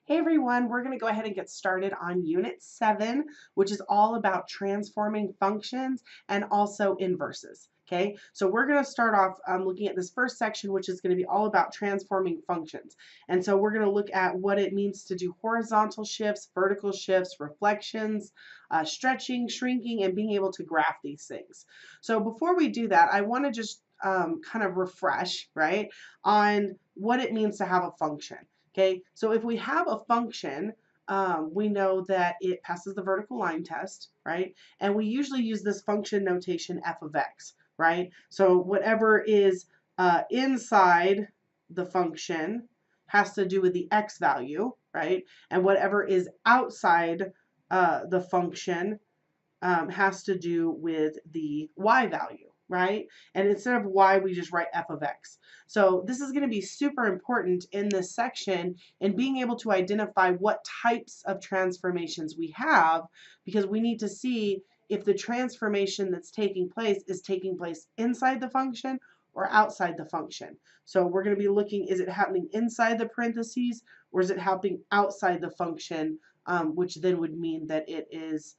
Hey everyone, we're going to go ahead and get started on Unit 7, which is all about transforming functions and also inverses. Okay, so we're going to start off looking at this first section, which is going to be all about transforming functions. And so we're going to look at what it means to do horizontal shifts, vertical shifts, reflections, stretching, shrinking, and being able to graph these things. So before we do that, I want to just kind of refresh, right, on what it means to have a function. Okay, so if we have a function, we know that it passes the vertical line test, right? And we usually use this function notation f of x, right? So whatever is inside the function has to do with the x value, right? And whatever is outside the function has to do with the y value, right? And instead of y, we just write f of x. So this is going to be super important in this section in being able to identify what types of transformations we have, because we need to see if the transformation that's taking place is taking place inside the function or outside the function. So we're going to be looking, is it happening inside the parentheses or is it happening outside the function, which then would mean that it is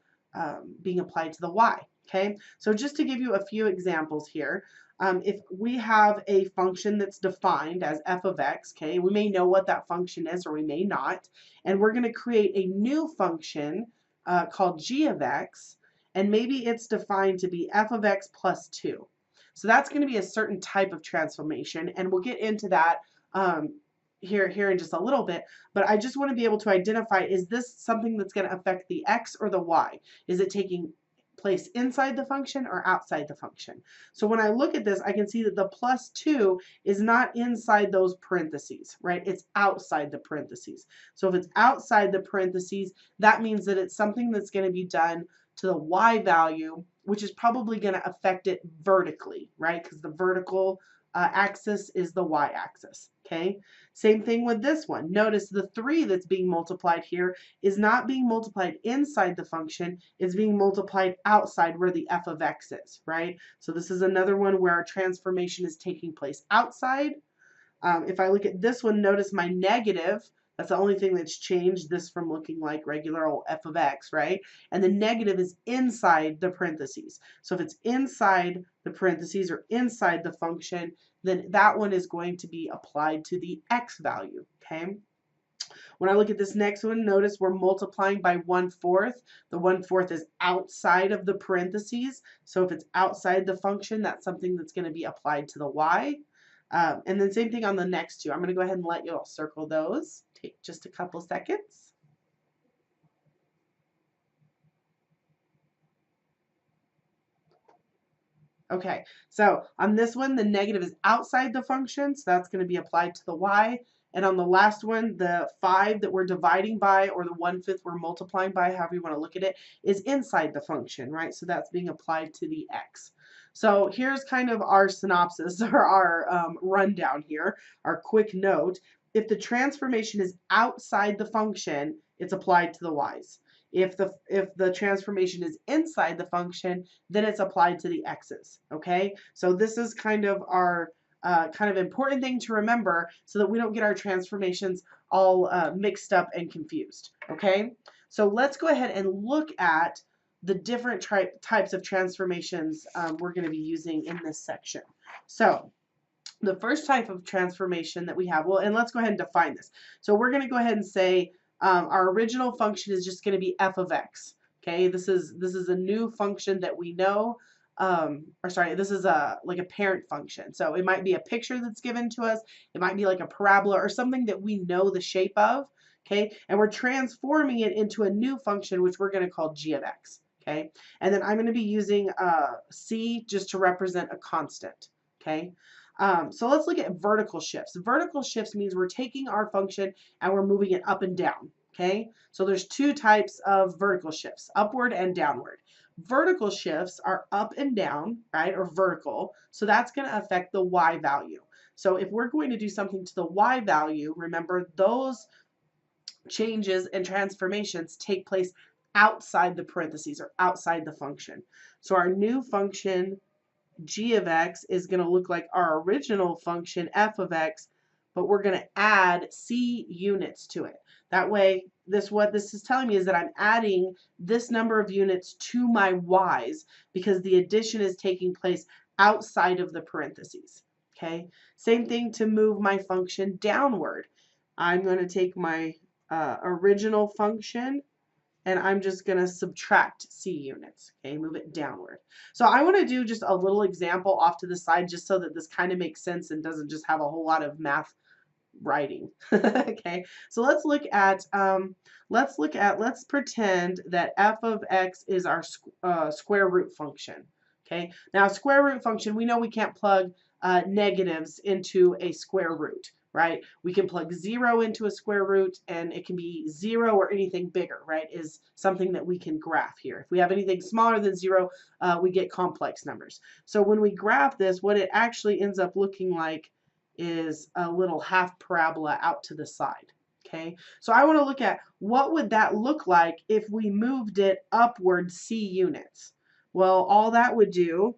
being applied to the y. Okay, so just to give you a few examples here, if we have a function that's defined as f of x, okay, we may know what that function is or we may not, and we're going to create a new function called g of x, and maybe it's defined to be f of x plus 2. So that's going to be a certain type of transformation, and we'll get into that here in just a little bit, but I just want to be able to identify, is this something that's going to affect the x or the y? Is it taking place inside the function or outside the function? So when I look at this, I can see that the plus 2 is not inside those parentheses, right? It's outside the parentheses. So if it's outside the parentheses, that means that it's something that's going to be done to the y value, which is probably going to affect it vertically, right? Because the vertical axis is the y-axis, okay? Same thing with this one. Notice the 3 that's being multiplied here is not being multiplied inside the function, it's being multiplied outside where the f of x is, right? So this is another one where our transformation is taking place outside. If I look at this one, notice my negative, that's the only thing that's changed this from looking like regular old f of x, right? And the negative is inside the parentheses. So if it's inside the parentheses or inside the function, then that one is going to be applied to the x value, okay? When I look at this next one, notice we're multiplying by 1/4. The 1/4 is outside of the parentheses. So if it's outside the function, that's something that's going to be applied to the y. And then same thing on the next two. I'm going to go ahead and let you all circle those. Take just a couple seconds. Okay, so on this one, the negative is outside the function, so that's going to be applied to the y. And on the last one, the 5 that we're dividing by, or the 1/5 we're multiplying by, however you want to look at it, is inside the function, right? So that's being applied to the x. So here's kind of our synopsis, or our rundown here, our quick note. If the transformation is outside the function, it's applied to the y's. If the transformation is inside the function, then it's applied to the x's, okay? So this is kind of our kind of important thing to remember so that we don't get our transformations all mixed up and confused, okay? So let's go ahead and look at the different types of transformations we're going to be using in this section. So the first type of transformation that we have, well, and let's go ahead and define this. So we're going to go ahead and say our original function is just going to be f of x. Okay, this is a new function that we know, or sorry, this is like a parent function. So it might be a picture that's given to us. It might be like a parabola or something that we know the shape of. Okay, and we're transforming it into a new function, which we're going to call g of x. Okay, and then I'm going to be using c just to represent a constant. Okay. So let's look at vertical shifts. Vertical shifts means we're taking our function and we're moving it up and down, okay? So there's two types of vertical shifts, upward and downward. Vertical shifts are up and down, right, or vertical, so that's going to affect the y value. So if we're going to do something to the y value, remember those changes and transformations take place outside the parentheses or outside the function. So our new function g of x is going to look like our original function f of x, but we're going to add C units to it. That way, what this is telling me is that I'm adding this number of units to my y's because the addition is taking place outside of the parentheses. Okay, same thing to move my function downward. I'm going to take my original function and I'm just going to subtract C units, okay, move it downward. So I want to do just a little example off to the side just so that this kind of makes sense and doesn't just have a whole lot of math writing. Okay, so let's pretend that f of x is our square root function. Okay, now square root function, we know we can't plug negatives into a square root, right? We can plug 0 into a square root and it can be 0 or anything bigger, right? Is something that we can graph here. If we have anything smaller than 0, we get complex numbers. So when we graph this, what it actually ends up looking like is a little half parabola out to the side. Okay, so I want to look at what would that look like if we moved it upward C units. Well, all that would do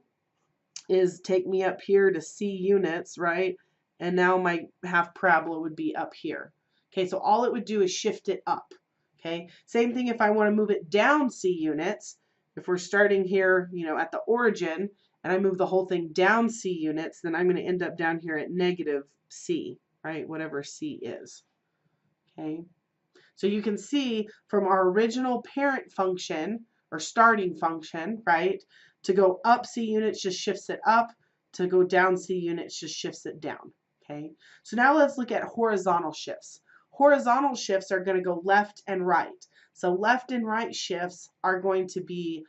is take me up here to C units, right? And now my half parabola would be up here. Okay, so all it would do is shift it up. Okay, same thing if I want to move it down C units. If we're starting here, you know, at the origin, and I move the whole thing down C units, then I'm going to end up down here at negative C, right? Whatever C is. Okay, so you can see from our original parent function or starting function, right, to go up C units just shifts it up, to go down C units just shifts it down. Okay, so now let's look at horizontal shifts. Horizontal shifts are going to go left and right. So left and right shifts are going to be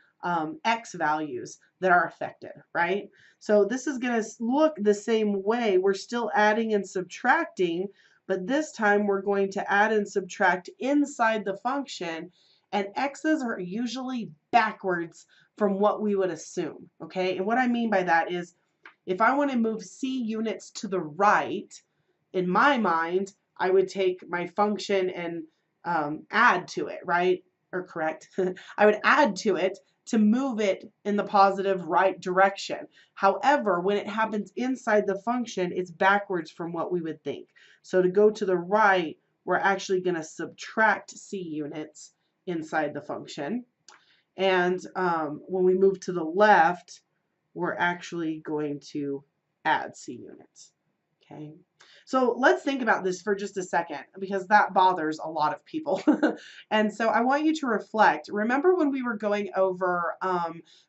x values that are affected, right? So this is going to look the same way. We're still adding and subtracting, but this time we're going to add and subtract inside the function, and x's are usually backwards from what we would assume, okay? And what I mean by that is if I want to move C units to the right, in my mind, I would take my function and add to it, right? Or correct. I would add to it to move it in the positive right direction. However, when it happens inside the function, it's backwards from what we would think. So to go to the right, we're actually going to subtract C units inside the function. And when we move to the left, we're actually going to add C units. Okay, so let's think about this for just a second because that bothers a lot of people. And so I want you to reflect. Remember when we were going over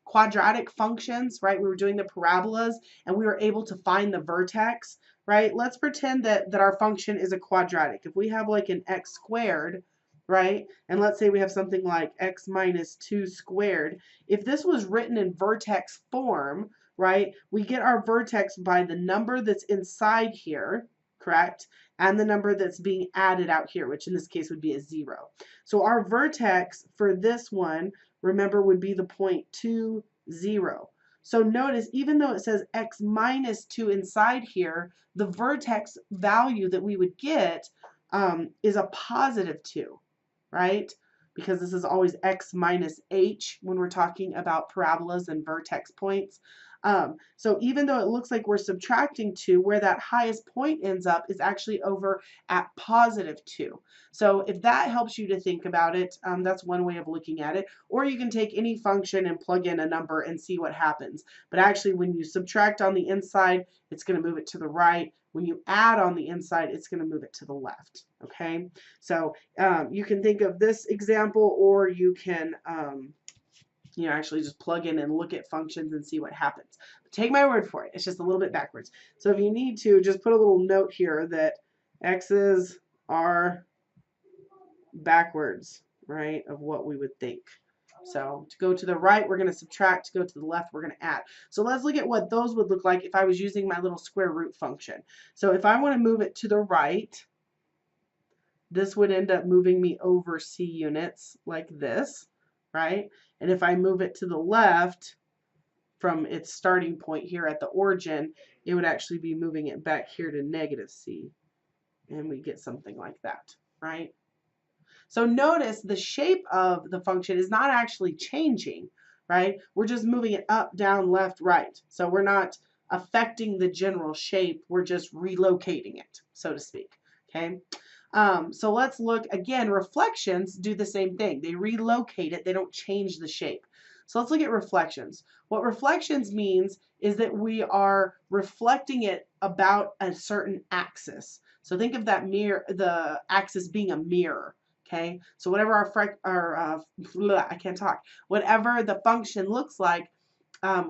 quadratic functions, right? We were doing the parabolas and we were able to find the vertex, right? Let's pretend that our function is a quadratic. If we have like an x squared, right? And let's say we have something like x minus 2 squared. If this was written in vertex form, right, we get our vertex by the number that's inside here, correct? And the number that's being added out here, which in this case would be a 0. So our vertex for this one, remember, would be the point 2, 0. So notice, even though it says x minus 2 inside here, the vertex value that we would get is a positive 2. Right? Because this is always x minus h when we're talking about parabolas and vertex points. So even though it looks like we're subtracting 2, where that highest point ends up is actually over at positive 2. So if that helps you to think about it, that's one way of looking at it. Or you can take any function and plug in a number and see what happens. But actually when you subtract on the inside, it's going to move it to the right. When you add on the inside, it's going to move it to the left. Okay, so you can think of this example, or you can you know, actually just plug in and look at functions and see what happens. But take my word for it, it's just a little bit backwards. So if you need to, just put a little note here that x's are backwards, right, of what we would think. So to go to the right, we're going to subtract. To go to the left, we're going to add. So let's look at what those would look like if I was using my little square root function. So if I want to move it to the right, this would end up moving me over C units like this, right? And if I move it to the left from its starting point here at the origin, it would actually be moving it back here to negative C. And we get something like that, right? So notice the shape of the function is not actually changing, right? We're just moving it up, down, left, right. So we're not affecting the general shape. We're just relocating it, so to speak. Okay. So let's look again. Reflections do the same thing. They relocate it. They don't change the shape. So let's look at reflections. What reflections means is that we are reflecting it about a certain axis. So think of that mirror, the axis being a mirror. Okay. So whatever I can't talk. Whatever the function looks like,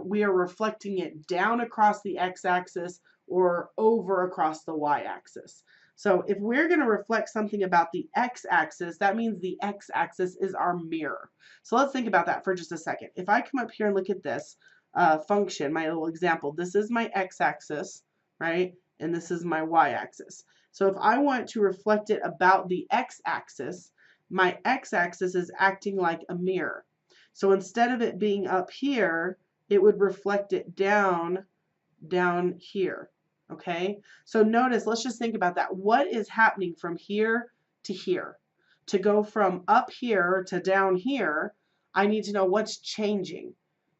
we are reflecting it down across the x-axis or over across the y-axis. So if we're going to reflect something about the x-axis, that means the x-axis is our mirror. So let's think about that for just a second. If I come up here and look at this function, my little example, this is my x-axis, right? And this is my y-axis. So if I want to reflect it about the x-axis, my x-axis is acting like a mirror. So instead of it being up here, it would reflect it down here. Okay, so notice, let's just think about that. What is happening from here to here? To go from up here to down here, I need to know what's changing.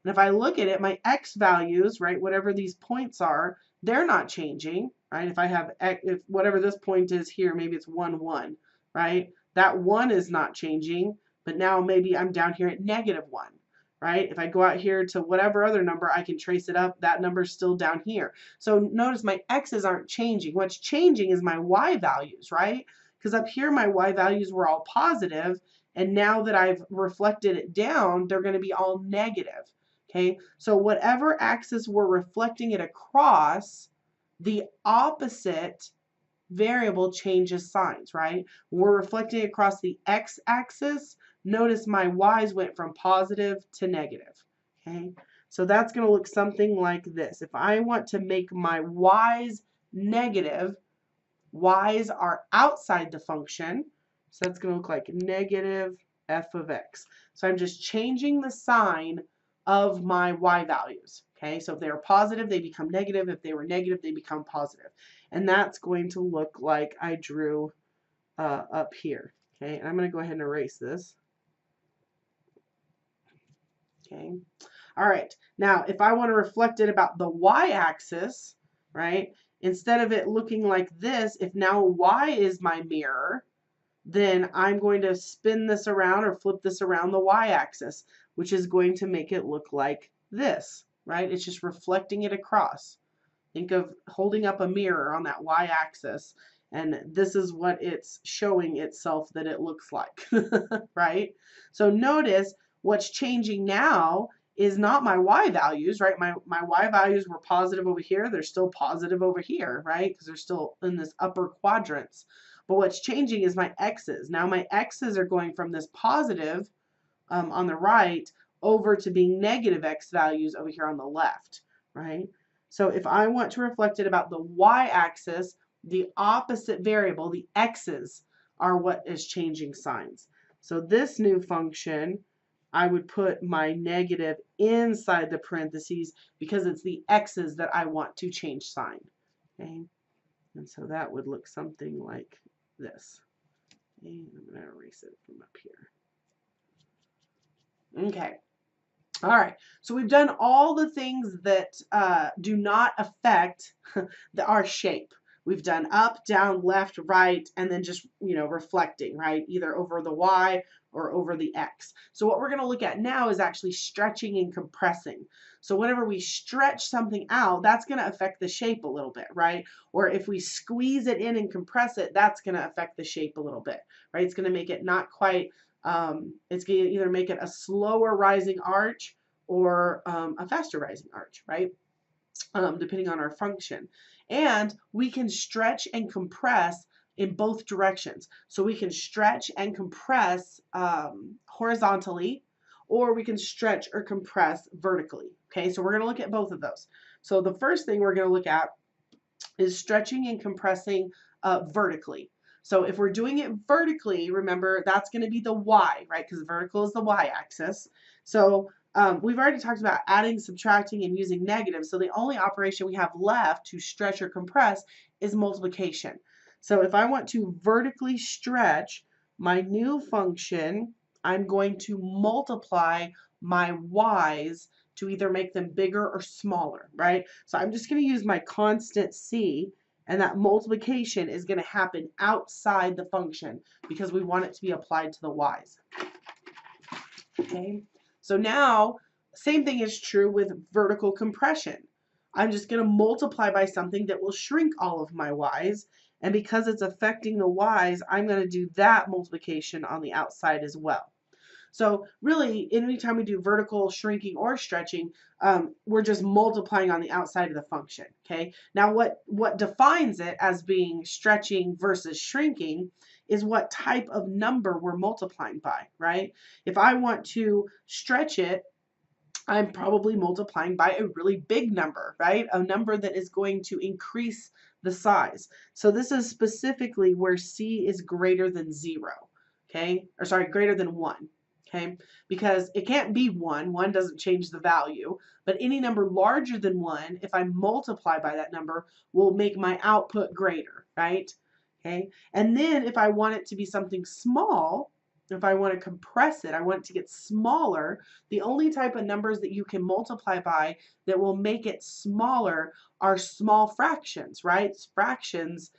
And if I look at it, my x values, right, whatever these points are, they're not changing, right? If whatever this point is here, maybe it's 1, 1, right? That 1 is not changing, but now maybe I'm down here at -1. Right? If I go out here to whatever other number, I can trace it up. That number's still down here. So notice my x's aren't changing. What's changing is my y values, right? Because up here my y values were all positive, and now that I've reflected it down, they're going to be all negative. Okay? So whatever axis we're reflecting it across, the opposite variable changes signs, right? When we're reflecting across the x-axis, notice my y's went from positive to negative. Okay, so that's going to look something like this. If I want to make my y's negative, y's are outside the function, so that's going to look like negative f of x. So I'm just changing the sign of my y values. Okay, so if they were positive, they become negative. If they were negative, they become positive. And that's going to look like I drew up here. Okay, and I'm going to go ahead and erase this. Okay, all right. Now, if I want to reflect it about the y-axis, right, instead of it looking like this, if now y is my mirror, then I'm going to spin this around or flip this around the y-axis, which is going to make it look like this, right? It's just reflecting it across. Think of holding up a mirror on that y-axis, and this is what it's showing itself that it looks like, right? So notice what's changing now is not my y values, right? My y values were positive over here. They're still positive over here, right? Because they're still in this upper quadrants. But what's changing is my x's. Now my x's are going from this positive on the right over to being negative x values over here on the left, right? So if I want to reflect it about the y-axis, the opposite variable, the x's, are what is changing signs. So this new function, I would put my negative inside the parentheses because it's the x's that I want to change sign. Okay, and so that would look something like this. And I'm going to erase it from up here. Okay. All right, so we've done all the things that do not affect our shape. We've done up, down, left, right, and then just, reflecting, right? Either over the y or over the x. So what we're going to look at now is actually stretching and compressing. So whenever we stretch something out, that's going to affect the shape a little bit, right? Or if we squeeze it in and compress it, that's going to affect the shape a little bit, right? It's going to make it not quite, it's going to either make it a slower rising arch or a faster rising arch, right? Depending on our function. And we can stretch and compress in both directions. So we can stretch and compress horizontally, or we can stretch or compress vertically. Okay, so we're going to look at both of those. So the first thing we're going to look at is stretching and compressing vertically. So if we're doing it vertically, remember that's going to be the y, right? Because vertical is the y-axis. So we've already talked about adding, subtracting, and using negatives. So the only operation we have left to stretch or compress is multiplication. So if I want to vertically stretch my new function, I'm going to multiply my y's to either make them bigger or smaller, right? So I'm just going to use my constant c, and that multiplication is going to happen outside the function because we want it to be applied to the y's. Okay, so now same thing is true with vertical compression. I'm just going to multiply by something that will shrink all of my y's, and because it's affecting the y's, I'm going to do that multiplication on the outside as well. So really, anytime we do vertical shrinking or stretching, we're just multiplying on the outside of the function, okay? Now what defines it as being stretching versus shrinking is what type of number we're multiplying by, right? If I want to stretch it, I'm probably multiplying by a really big number, right? A number that is going to increase the size. So this is specifically where c is greater than 0, okay? Or sorry, greater than 1. Okay, because it can't be 1. 1 doesn't change the value, but any number larger than 1, if I multiply by that number, will make my output greater, right? Okay, and then if I want it to be something small, if I want to compress it, I want it to get smaller, the only type of numbers that you can multiply by that will make it smaller are small fractions, right? Fractions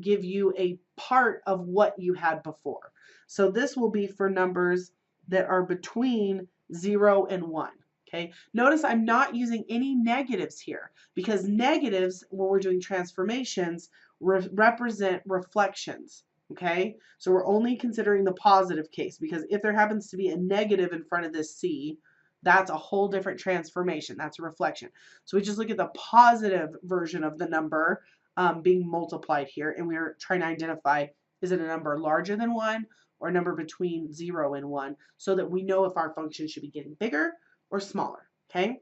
give you a part of what you had before. So this will be for numbers that are between 0 and 1. Okay, notice I'm not using any negatives here because negatives, when we're doing transformations, represent reflections. Okay, so we're only considering the positive case because if there happens to be a negative in front of this c, that's a whole different transformation. That's a reflection. So we just look at the positive version of the number being multiplied here, and we're trying to identify, is it a number larger than 1 or a number between 0 and 1, so that we know if our function should be getting bigger or smaller, okay?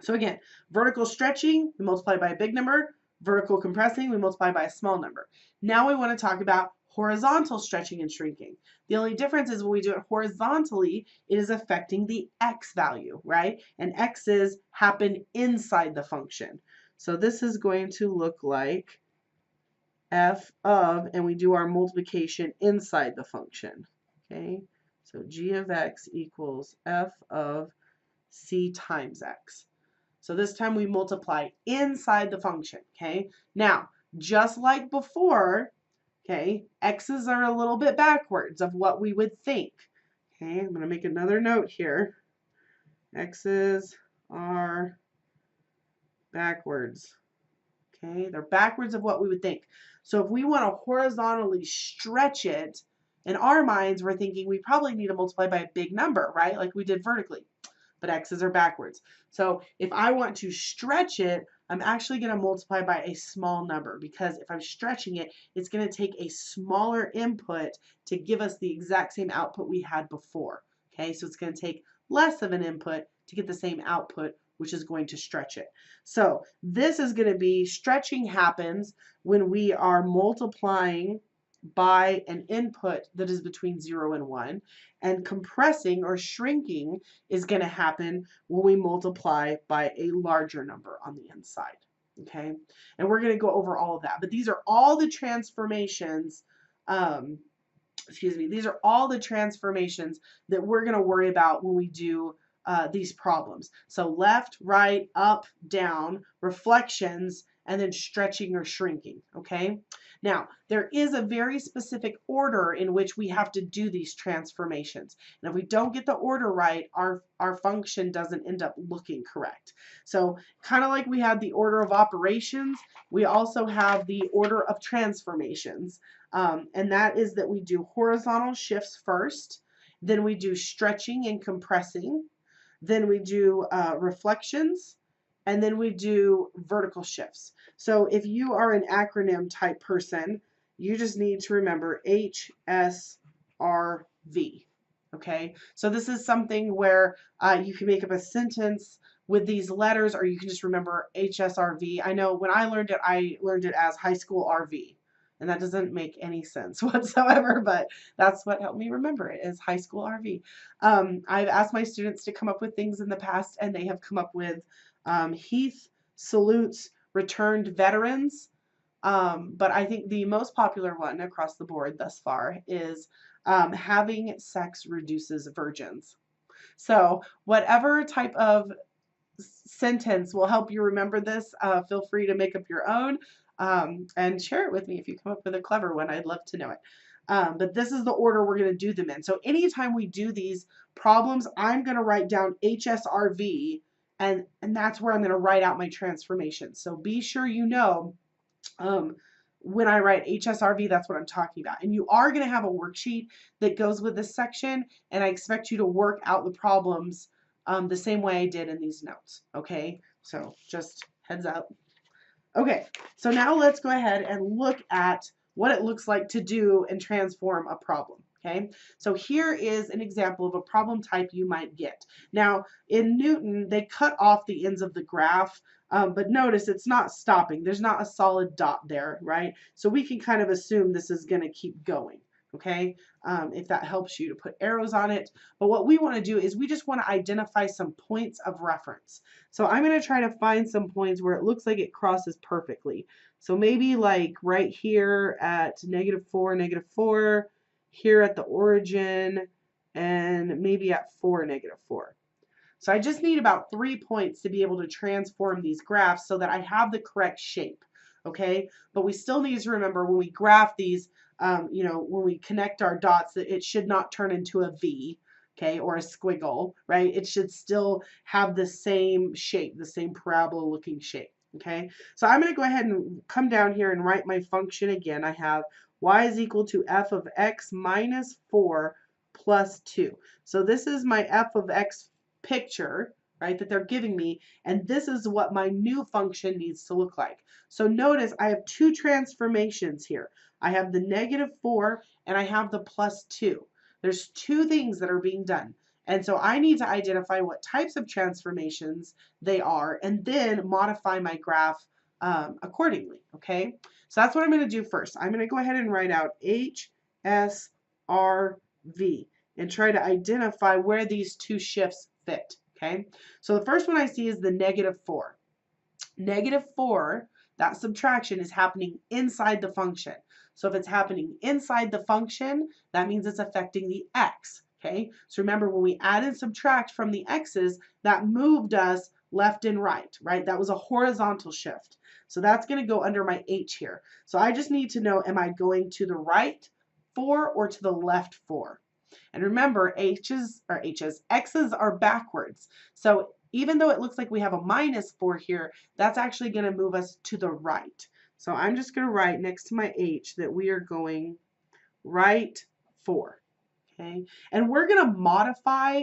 So again, vertical stretching, we multiply by a big number. Vertical compressing, we multiply by a small number. Now we want to talk about horizontal stretching and shrinking. The only difference is when we do it horizontally, it is affecting the x value, right? And x's happen inside the function. So this is going to look like f of, and we do our multiplication inside the function, okay? So g of x equals f of c times x. So this time we multiply inside the function, okay? Now, just like before, okay, x's are a little bit backwards of what we would think. Okay, I'm going to make another note here. X's are backwards. Okay, they're backwards of what we would think. So if we want to horizontally stretch it, in our minds, we're thinking we probably need to multiply by a big number, right? Like we did vertically, but x's are backwards. So if I want to stretch it, I'm actually going to multiply by a small number because if I'm stretching it, it's going to take a smaller input to give us the exact same output we had before. Okay, so it's going to take less of an input to get the same output, which is going to stretch it. So this is going to be, stretching happens when we are multiplying by an input that is between 0 and 1, and compressing or shrinking is going to happen when we multiply by a larger number on the inside. Okay, and we're going to go over all of that, but these are all the transformations these are all the transformations that we're going to worry about when we do these problems. So left, right, up, down, reflections, and then stretching or shrinking, okay? Now, there is a very specific order in which we have to do these transformations. And if we don't get the order right, our function doesn't end up looking correct. So kind of like we had the order of operations, we also have the order of transformations. And that is that we do horizontal shifts first, then we do stretching and compressing, then we do reflections, and then we do vertical shifts. So if you are an acronym type person, you just need to remember HSRV. Okay, so this is something where you can make up a sentence with these letters, or you can just remember HSRV. I know when I learned it as high school RV. And that doesn't make any sense whatsoever, but that's what helped me remember it, is high school RV. I've asked my students to come up with things in the past, and they have come up with Heath salutes returned veterans. But I think the most popular one across the board thus far is having sex reduces virgins. So whatever type of sentence will help you remember this, feel free to make up your own and share it with me if you come up with a clever one. I'd love to know it. But this is the order we're going to do them in. So anytime we do these problems, I'm going to write down HSRV, and that's where I'm going to write out my transformations. So be sure you know when I write HSRV, that's what I'm talking about. And you are going to have a worksheet that goes with this section, and I expect you to work out the problems the same way I did in these notes. Okay, so just heads up. Okay, so now let's go ahead and look at what it looks like to do and transform a problem. Okay, so here is an example of a problem type you might get. Now, in Knewton, they cut off the ends of the graph, but notice it's not stopping. There's not a solid dot there, right? So we can kind of assume this is going to keep going. Okay, if that helps you to put arrows on it. But what we want to do is we just want to identify some points of reference. So I'm going to try to find some points where it looks like it crosses perfectly. So maybe like right here at -4, -4, here at the origin, and maybe at 4, -4. So I just need about 3 points to be able to transform these graphs so that I have the correct shape. Okay, but we still need to remember when we graph these, when we connect our dots, that it should not turn into a V, okay, or a squiggle, right? It should still have the same shape, the same parabola looking shape, okay? So I'm going to go ahead and come down here and write my function again. I have y is equal to f of x minus 4 plus 2. So this is my f of x picture, right, that they're giving me, and this is what my new function needs to look like. So notice I have two transformations here. I have the -4 and I have the +2. There's two things that are being done. And so I need to identify what types of transformations they are and then modify my graph accordingly, okay? So that's what I'm going to do first. I'm going to go ahead and write out HSRV and try to identify where these two shifts fit, okay? So the first one I see is the -4. -4, that subtraction is happening inside the function. So if it's happening inside the function, that means it's affecting the x, okay? So remember, when we add and subtract from the x's, that moved us left and right, right? That was a horizontal shift. So that's going to go under my h here. So I just need to know, am I going to the right 4 or to the left 4? And remember, x's are backwards. So even though it looks like we have a -4 here, that's actually going to move us to the right. So I'm just going to write next to my h that we are going right 4. Okay, and we're going to modify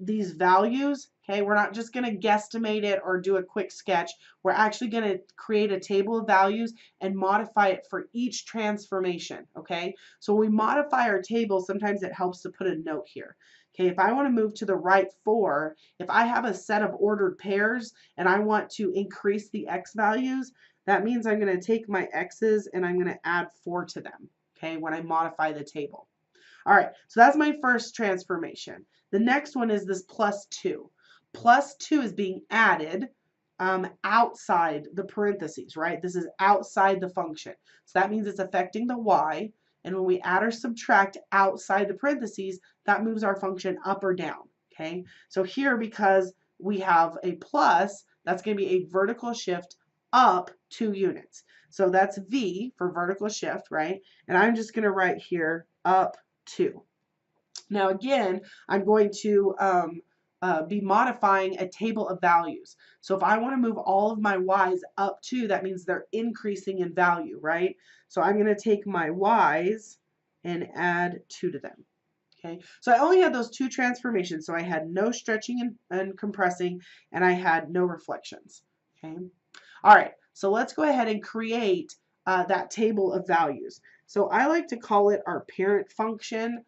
these values. Okay, we're not just going to guesstimate it or do a quick sketch. We're actually going to create a table of values and modify it for each transformation. Okay, so when we modify our table, sometimes it helps to put a note here. Okay, if I want to move to the right 4, if I have a set of ordered pairs and I want to increase the x values, that means I'm going to take my x's and I'm going to add 4 to them, okay, when I modify the table. All right, so that's my first transformation. The next one is this +2. +2 is being added outside the parentheses, right? This is outside the function. So that means it's affecting the y. And when we add or subtract outside the parentheses, that moves our function up or down, okay? So here, because we have a plus, that's going to be a vertical shift up 2 units. So that's V for vertical shift, right? And I'm just going to write here up 2. Now again, I'm going to be modifying a table of values. So if I want to move all of my y's up 2, that means they're increasing in value, right? So I'm going to take my y's and add 2 to them. Okay, so I only had those two transformations. So I had no stretching and compressing, and I had no reflections. Okay, all right, so let's go ahead and create that table of values. So I like to call it our parent function.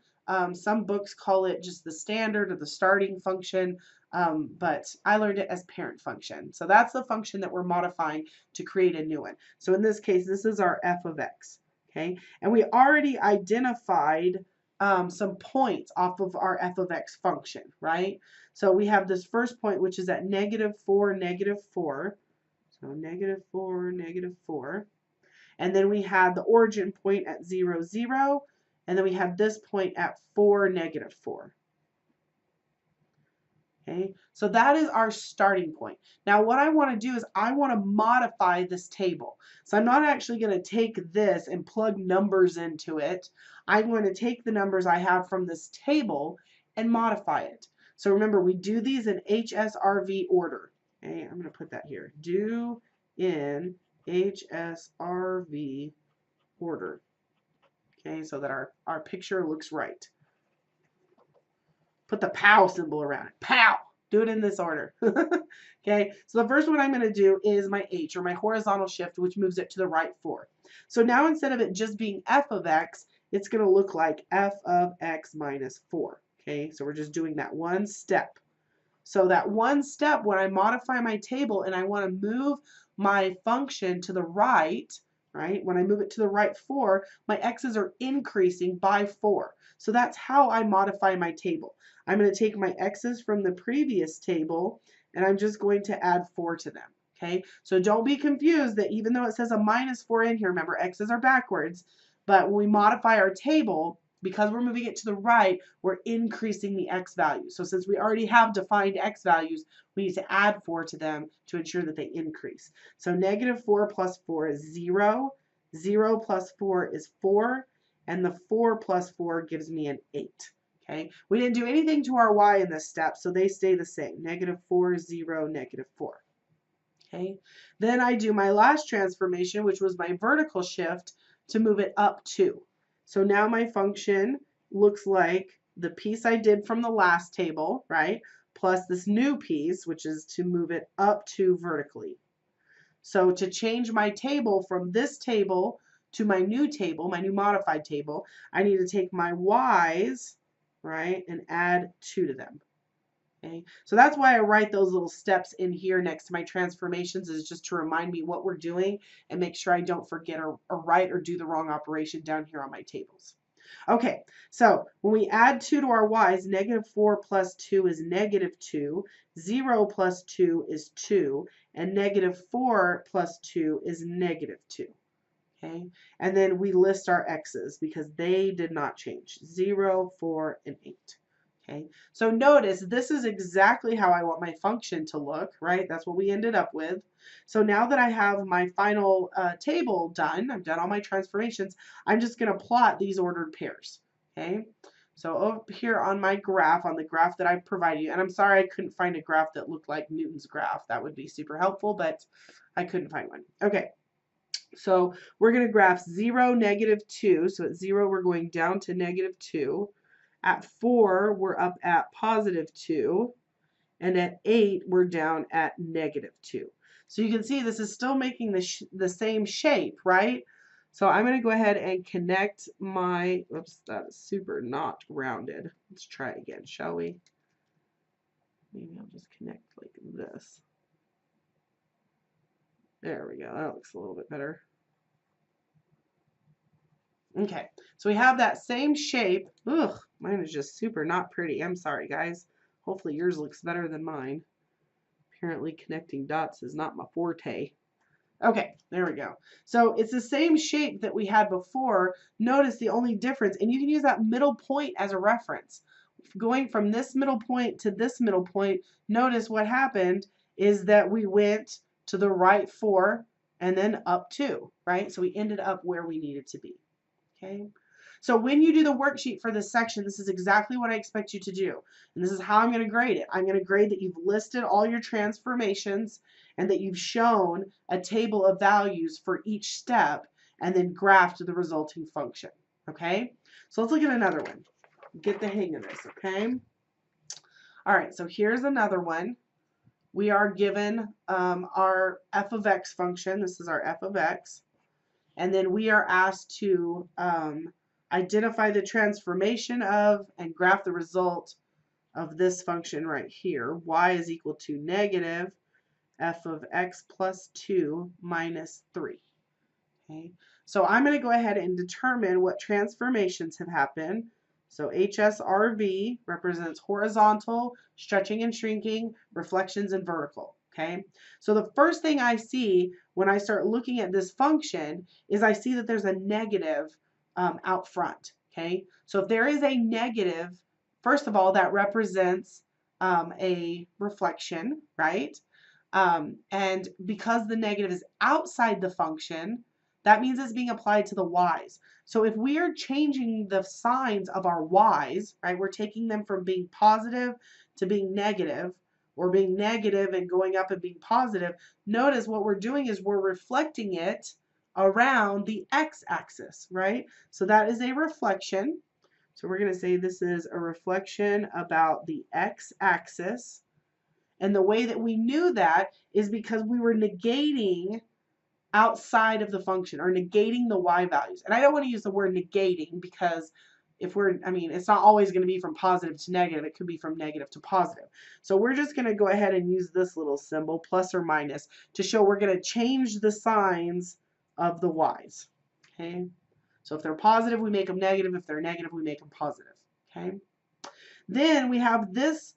Some books call it just the standard or the starting function, but I learned it as parent function. So that's the function that we're modifying to create a new one. So in this case, this is our f of x. Okay, and we already identified some points off of our f of x function, right? So we have this first point, which is at -4, -4. So -4, -4. And then we had the origin point at 0, 0. And then we have this point at 4, -4. Okay, so that is our starting point. Now what I want to do is I want to modify this table. So I'm not actually going to take this and plug numbers into it. I'm going to take the numbers I have from this table and modify it. So remember, we do these in HSRV order. Okay, I'm going to put that here. Do in HSRV order. Okay, so that our picture looks right. Put the pow symbol around it. Pow! Do it in this order. Okay, so the first one I'm going to do is my H, or my horizontal shift, which moves it to the right 4. So now instead of it just being f of x, it's going to look like f of x minus 4. Okay, so we're just doing that one step. So that one step, when I modify my table and I want to move my function to the right, when I move it to the right 4, my x's are increasing by 4. So that's how I modify my table. I'm going to take my x's from the previous table and I'm just going to add 4 to them. Okay, so don't be confused that even though it says a minus 4 in here, remember x's are backwards, but when we modify our table, because we're moving it to the right, we're increasing the x value. So since we already have defined x values, we need to add 4 to them to ensure that they increase. So negative 4 plus 4 is 0. 0 plus 4 is 4. And the 4 plus 4 gives me an 8. Okay, we didn't do anything to our y in this step, so they stay the same. Negative 4, 0, negative 4. Okay, then I do my last transformation, which was my vertical shift, to move it up 2. So now my function looks like the piece I did from the last table, right, plus this new piece, which is to move it up 2 vertically. So to change my table from this table to my new table, my new modified table, I need to take my y's, right, and add 2 to them. Okay, so that's why I write those little steps in here next to my transformations, is just to remind me what we're doing and make sure I don't forget or write or do the wrong operation down here on my tables. Okay, so when we add 2 to our y's, negative 4 plus 2 is negative 2, 0 plus 2 is 2, and negative 4 plus 2 is negative 2. Okay, and then we list our x's because they did not change, 0, 4, and 8. Okay, so notice this is exactly how I want my function to look, right? That's what we ended up with. So now that I have my final table done, I've done all my transformations, I'm just going to plot these ordered pairs. Okay, so over here on my graph, on the graph that I've provided you, and I'm sorry I couldn't find a graph that looked like Newton's graph. That would be super helpful, but I couldn't find one. Okay. So we're going to graph 0, negative 2. So at 0, we're going down to negative 2. At 4, we're up at positive 2. And at 8, we're down at negative 2. So you can see this is still making the same shape, right? So I'm going to go ahead and connect my, oops, that is super not rounded. Let's try again, shall we? Maybe I'll just connect like this. There we go. That looks a little bit better. Okay, so we have that same shape. Ugh, mine is just super not pretty. I'm sorry, guys. Hopefully yours looks better than mine. Apparently connecting dots is not my forte. Okay, there we go. So it's the same shape that we had before. Notice the only difference, and you can use that middle point as a reference. Going from this middle point to this middle point, notice what happened is that we went to the right 4 and then up 2, right? So we ended up where we needed to be. Okay, so when you do the worksheet for this section, this is exactly what I expect you to do. And this is how I'm going to grade it. I'm going to grade that you've listed all your transformations and that you've shown a table of values for each step and then graphed the resulting function. Okay, so let's look at another one. Get the hang of this, okay? All right, so here's another one. We are given our f of x function. This is our f of x. And then we are asked to identify the transformation of and graph the result of this function right here. Y is equal to negative f of x plus 2 minus 3. Okay, so I'm going to go ahead and determine what transformations have happened. So HSRV represents horizontal, stretching and shrinking, reflections, and vertical. Okay, so the first thing I see when I start looking at this function is I see that there's a negative out front. Okay, so if there is a negative, first of all, that represents a reflection, right? And because the negative is outside the function, that means it's being applied to the y's. So if we are changing the signs of our y's, right, we're taking them from being positive to being negative, or being negative and going up and being positive, notice what we're doing is we're reflecting it around the x-axis, right? So that is a reflection. So we're going to say this is a reflection about the x-axis. And the way that we knew that is because we were negating outside of the function, or negating the y values. And I don't want to use the word negating because it's not always going to be from positive to negative. It could be from negative to positive. So we're just going to go ahead and use this little symbol, plus or minus, to show we're going to change the signs of the y's. Okay. So if they're positive, we make them negative. If they're negative, we make them positive. Okay. Then we have this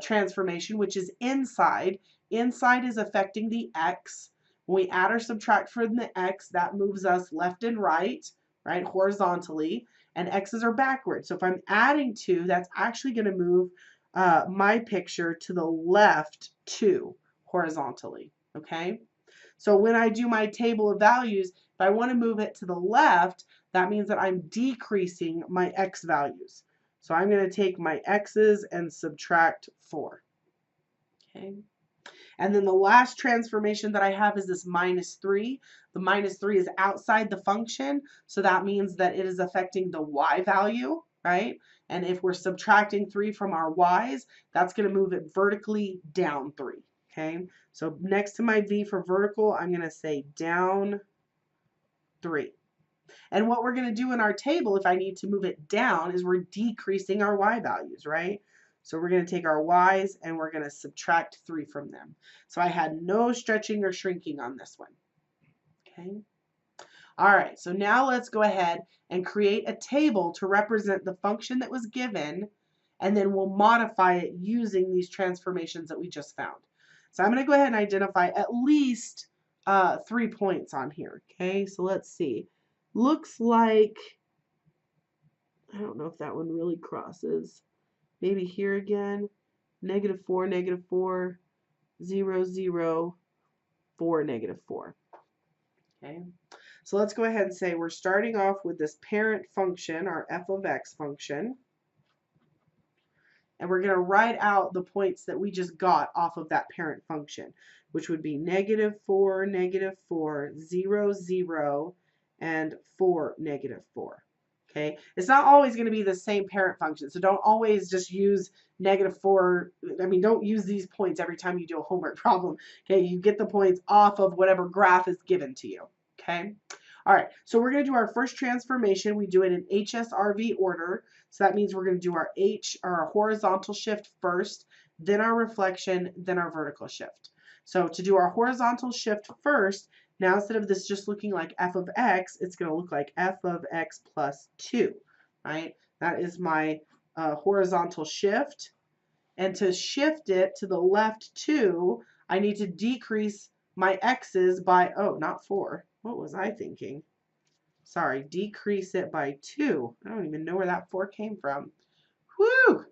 transformation, which is inside. Inside is affecting the x. When we add or subtract from the x, that moves us left and right, horizontally, and x's are backwards. So if I'm adding 2, that's actually going to move my picture to the left 2 horizontally, okay? So when I do my table of values, if I want to move it to the left, that means that I'm decreasing my x values. So I'm going to take my x's and subtract 4. Okay. And then the last transformation that I have is this -3. The -3 is outside the function, so that means that it is affecting the y value, right? And if we're subtracting 3 from our y's, that's going to move it vertically down 3. Okay. So next to my v for vertical, I'm going to say down 3. And what we're going to do in our table, if I need to move it down, is we're decreasing our y values, right? So we're going to take our y's and we're going to subtract 3 from them. So I had no stretching or shrinking on this one. Okay. All right, so now let's go ahead and create a table to represent the function that was given, and then we'll modify it using these transformations that we just found. So I'm going to go ahead and identify at least 3 points on here. Okay, so let's see. Looks like, I don't know if that one really crosses. Maybe here again, -4, -4, 0, 0, 4, -4. Okay, so let's go ahead and say we're starting off with this parent function, our f of x function, and we're going to write out the points that we just got off of that parent function, which would be -4, -4, 0, 0, and 4, -4. Okay, it's not always going to be the same parent function, so don't always just use -4. Don't use these points every time you do a homework problem. Okay, you get the points off of whatever graph is given to you. Okay, all right, so we're going to do our first transformation. We do it in HSRV order, so that means we're going to do our horizontal shift first, then our reflection, then our vertical shift. So to do our horizontal shift first, now instead of this just looking like f of x, it's going to look like f of x plus 2, right? That is my horizontal shift. And to shift it to the left 2, I need to decrease my x's by, oh, not 4. What was I thinking? Sorry, decrease it by 2. I don't even know where that 4 came from. Whew!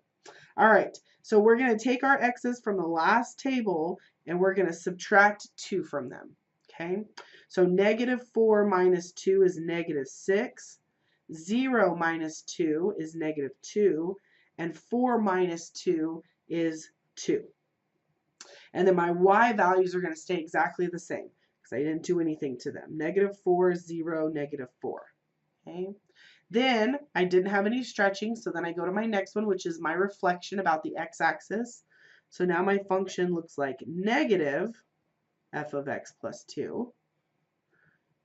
All right, so we're going to take our x's from the last table and we're going to subtract 2 from them. Okay, so -4 minus 2 is -6, 0 minus 2 is -2, and 4 minus 2 is 2. And then my y values are going to stay exactly the same because I didn't do anything to them. -4, 0, -4. Okay, then I didn't have any stretching, so then I go to my next one, which is my reflection about the x-axis. So now my function looks like negative f of x plus 2.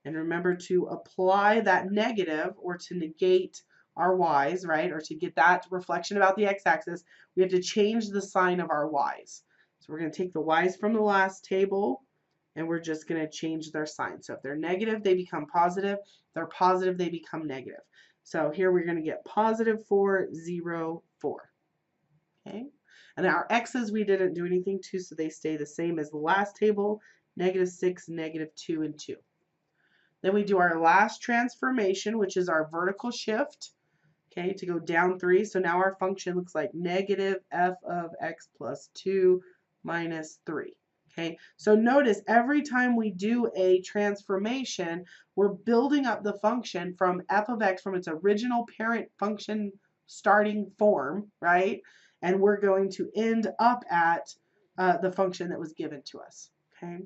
And remember to apply that negative, or to negate our y's, right? Or to get that reflection about the x-axis, we have to change the sign of our y's. So we're going to take the y's from the last table, and we're just going to change their sign. So if they're negative, they become positive. If they're positive, they become negative. So here we're going to get +4, 0, 4. Okay? And our x's we didn't do anything to, so they stay the same as the last table. -6, -2, and 2. Then we do our last transformation, which is our vertical shift. okay, to go down 3. So now our function looks like negative f of x plus 2 minus 3. Okay, so notice every time we do a transformation, we're building up the function from f of x from its original parent function starting form, right? And we're going to end up at the function that was given to us. Okay.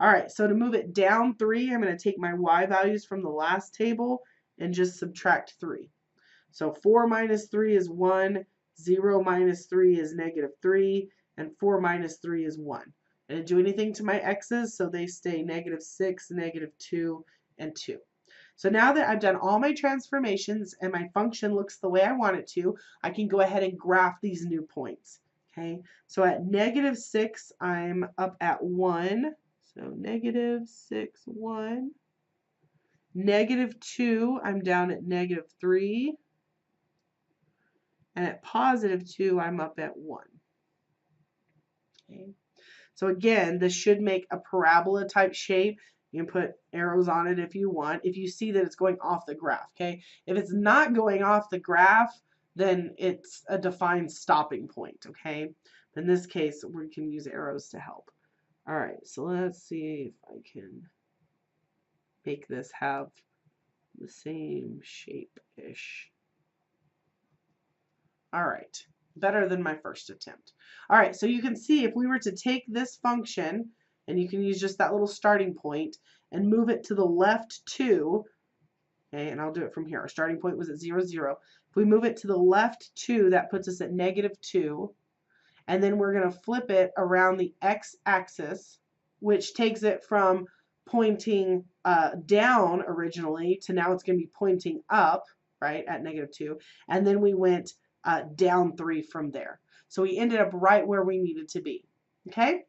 All right, so to move it down 3, I'm going to take my y values from the last table and just subtract 3. So 4 minus 3 is 1, 0 minus 3 is negative 3, and 4 minus 3 is 1. I didn't do anything to my x's, so they stay negative 6, negative 2, and 2. So now that I've done all my transformations and my function looks the way I want it to, I can go ahead and graph these new points. Okay, so at negative 6, I'm up at 1. So negative 6, 1. Negative 2, I'm down at negative 3. And at positive 2, I'm up at 1. Okay. So again, this should make a parabola type shape. You can put arrows on it if you want, if you see that it's going off the graph. Okay. If it's not going off the graph, then it's a defined stopping point. Okay. In this case, we can use arrows to help. All right. So let's see if I can make this have the same shape-ish. All right, better than my first attempt. All right, so you can see if we were to take this function, and you can use just that little starting point, and move it to the left 2, okay, and I'll do it from here. Our starting point was at 0, 0. If we move it to the left 2, that puts us at negative 2, and then we're going to flip it around the x-axis, which takes it from pointing down originally to now it's going to be pointing up, right, at negative 2, and then we went down 3 from there. So we ended up right where we needed to be. Okay?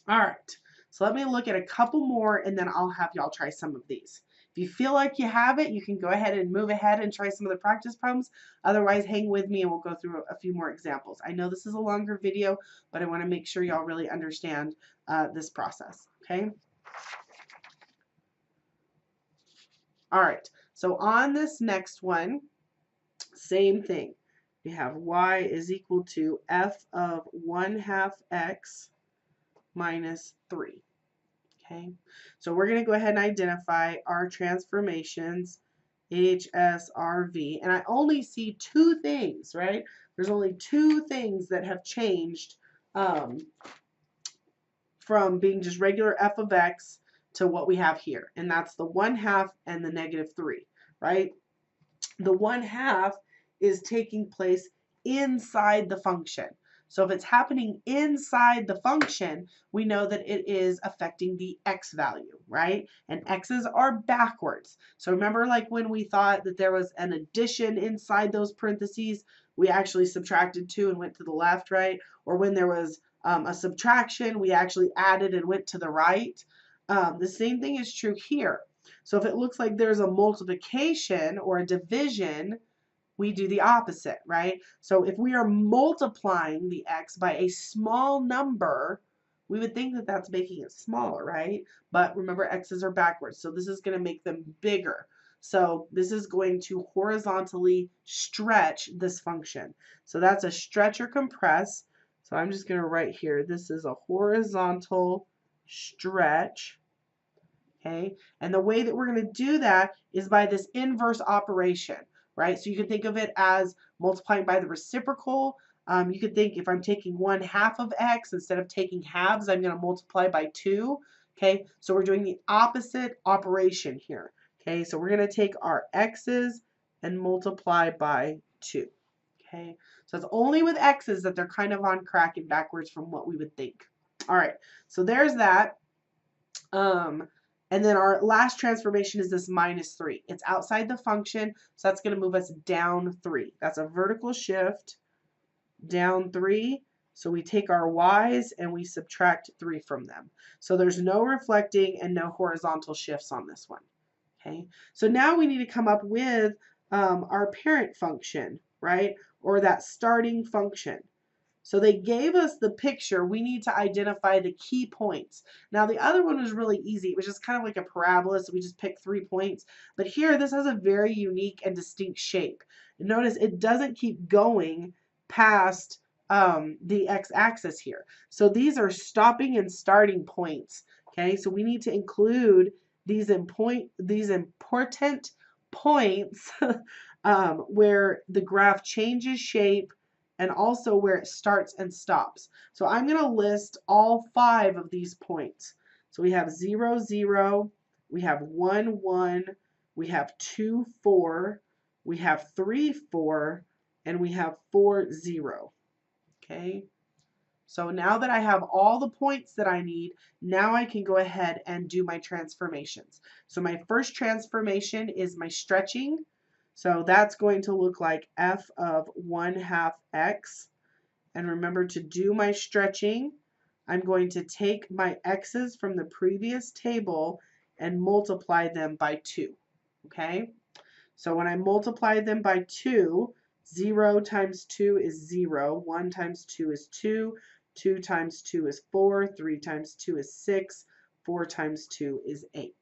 All right. So let me look at a couple more and then I'll have y'all try some of these. If you feel like you have it, you can go ahead and move ahead and try some of the practice problems. Otherwise, hang with me and we'll go through a few more examples. I know this is a longer video, but I want to make sure y'all really understand this process. Okay? All right. So on this next one, same thing. We have y is equal to f of 1/2 x minus 3. Okay, so we're going to go ahead and identify our transformations, h, s, r, v. And I only see 2 things, right? There's only 2 things that have changed from being just regular f of x to what we have here. And that's the 1/2 and the negative 3, right? The 1/2 is taking place inside the function. So if it's happening inside the function, we know that it is affecting the x value, right? And x's are backwards. So remember, like when we thought that there was an addition inside those parentheses, we actually subtracted 2 and went to the left, right? Or when there was a subtraction, we actually added and went to the right. The same thing is true here. So if it looks like there's a multiplication or a division, we do the opposite, right? So if we are multiplying the x by a small number, we would think that that's making it smaller, right? But remember, x's are backwards, so this is going to make them bigger. So this is going to horizontally stretch this function. So that's a stretch or compress. So I'm just going to write here, this is a horizontal stretch. Okay, and the way that we're going to do that is by this inverse operation, right? So you can think of it as multiplying by the reciprocal. You could think if I'm taking 1/2 of x, instead of taking halves, I'm going to multiply by 2. Okay, so we're doing the opposite operation here. Okay, so we're going to take our x's and multiply by 2. Okay, so it's only with x's that they're kind of on crack and backwards from what we would think. All right, so there's that. And then our last transformation is this minus 3. It's outside the function, so that's going to move us down 3. That's a vertical shift, down 3. So we take our y's and we subtract 3 from them. So there's no reflecting and no horizontal shifts on this one. Okay, so now we need to come up with our parent function, right? Or that starting function. So they gave us the picture. We need to identify the key points. Now the other one was really easy. It was just kind of like a parabola, so we just picked 3 points. But here, this has a very unique and distinct shape. And notice it doesn't keep going past the x-axis here. So these are stopping and starting points. Okay, so we need to include these important points where the graph changes shape and also where it starts and stops. So I'm going to list all 5 of these points. So we have 0, 0, we have 1, 1, we have 2, 4, we have 3, 4, and we have 4, 0. Okay. So now that I have all the points that I need, now I can go ahead and do my transformations. So my first transformation is my stretching. So that's going to look like f of 1/2 x. And remember, to do my stretching, I'm going to take my x's from the previous table and multiply them by 2. Okay? So when I multiply them by 2, 0 times 2 is 0, 1 times 2 is 2, 2 times 2 is 4, 3 times 2 is 6, 4 times 2 is 8.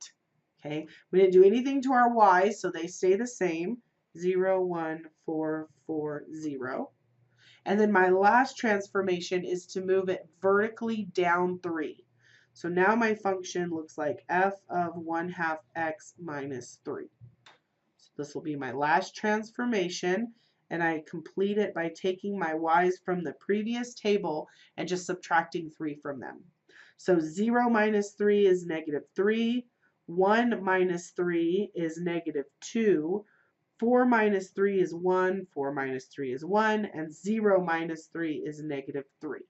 Okay, we didn't do anything to our y's, so they stay the same. 0, 1, 4, 4, 0. And then my last transformation is to move it vertically down 3. So now my function looks like f of 1/2 x minus 3. So this will be my last transformation, and I complete it by taking my y's from the previous table and just subtracting 3 from them. So 0 minus 3 is -3, 1 minus 3 is -2, 4 minus 3 is 1, 4 minus 3 is 1, and 0 minus 3 is -3.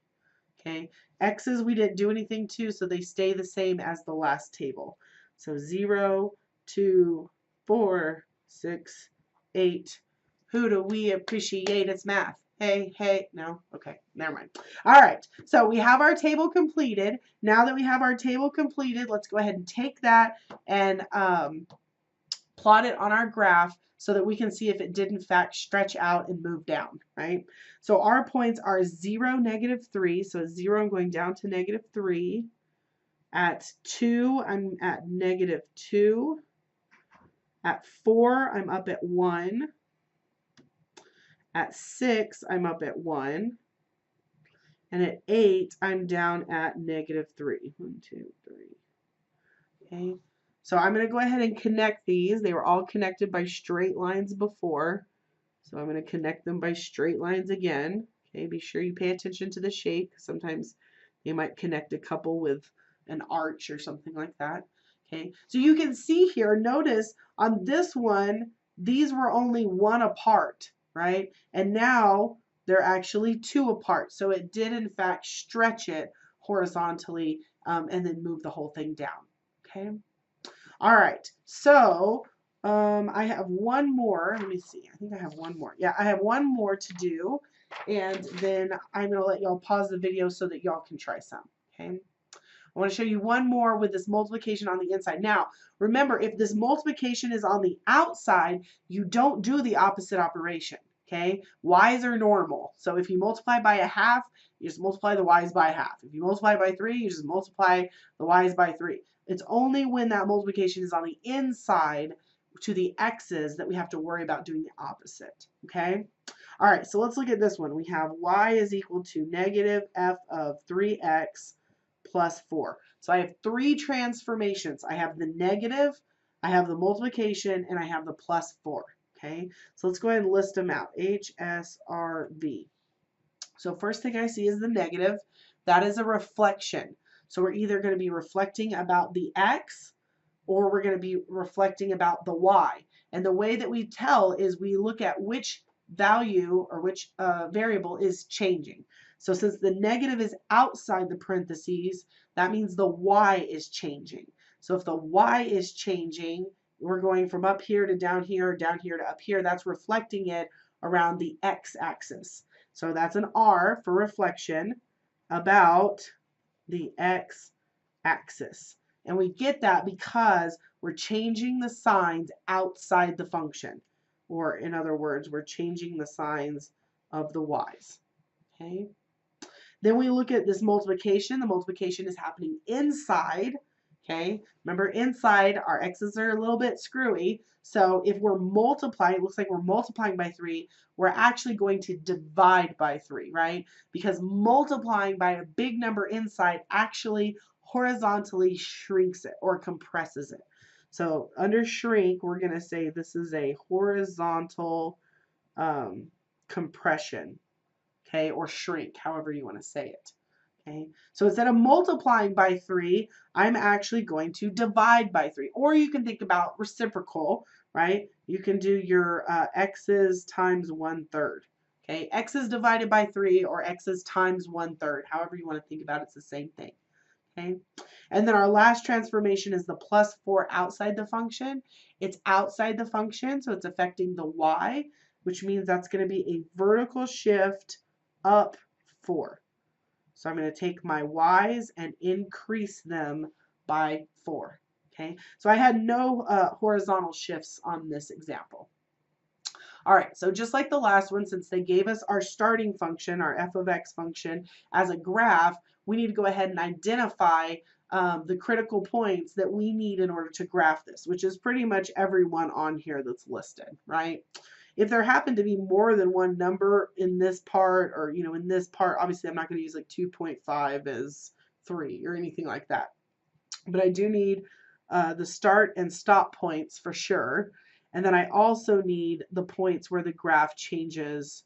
Okay, x's we didn't do anything to, so they stay the same as the last table. So 0, 2, 4, 6, 8. Who do we appreciate? It's math. Hey, hey, no? Okay, never mind. All right, so we have our table completed. Now that we have our table completed, let's go ahead and take that and plot it on our graph so that we can see if it did in fact stretch out and move down, right? So our points are 0, -3. So 0, I'm going down to -3. At 2, I'm at -2. At 4, I'm up at 1. At 6, I'm up at 1. And at 8, I'm down at -3. 1, 2, 3. Okay. So I'm going to go ahead and connect these. They were all connected by straight lines before. So I'm going to connect them by straight lines again. Okay, be sure you pay attention to the shape. Sometimes you might connect a couple with an arch or something like that. Okay, so you can see here, notice on this one, these were only 1 apart, right? And now they're actually 2 apart. So it did in fact stretch it horizontally and then move the whole thing down. Okay. All right. So I have one more. Let me see. I think I have one more. Yeah, I have one more to do. And then I'm going to let y'all pause the video so that y'all can try some. Okay. I want to show you one more with this multiplication on the inside. Now, remember, if this multiplication is on the outside, you don't do the opposite operation. Okay. Y's are normal. So if you multiply by 1/2, you just multiply the y's by 1/2. If you multiply by 3, you just multiply the y's by 3. It's only when that multiplication is on the inside to the x's that we have to worry about doing the opposite. Okay? All right, so let's look at this one. We have y is equal to -f of 3x plus 4. So I have 3 transformations. I have the negative, I have the multiplication, and I have the plus 4. Okay? So let's go ahead and list them out. H, S, R, V. So first thing I see is the negative. That is a reflection. So we're either going to be reflecting about the x or we're going to be reflecting about the y. And the way that we tell is we look at which value or which variable is changing. So since the negative is outside the parentheses, that means the y is changing. So if the y is changing, we're going from up here to down here to up here. That's reflecting it around the x-axis. So that's an R for reflection about the x-axis. And we get that because we're changing the signs outside the function. Or in other words, we're changing the signs of the y's. Okay? Then we look at this multiplication. The multiplication is happening inside. Okay, remember inside our x's are a little bit screwy. So if we're multiplying, it looks like we're multiplying by 3, we're actually going to divide by 3, right? Because multiplying by a big number inside actually horizontally shrinks it or compresses it. So under shrink, we're going to say this is a horizontal compression, okay, or shrink, however you want to say it. Okay, so instead of multiplying by 3, I'm actually going to divide by 3. Or you can think about reciprocal, right? You can do your x's times 1/3. Okay, x's divided by 3 or x's times 1/3. However you want to think about it, it's the same thing. Okay, and then our last transformation is the +4 outside the function. It's outside the function, so it's affecting the y, which means that's going to be a vertical shift up 4. So I'm going to take my y's and increase them by 4. Okay, so I had no horizontal shifts on this example. All right, so just like the last one, since they gave us our starting function, our f of x function, as a graph, we need to go ahead and identify the critical points that we need in order to graph this, which is pretty much everyone on here that's listed, right? If there happen to be more than one number in this part, or in this part, obviously I'm not going to use like 2.5 as 3 or anything like that. But I do need the start and stop points for sure. And then I also need the points where the graph changes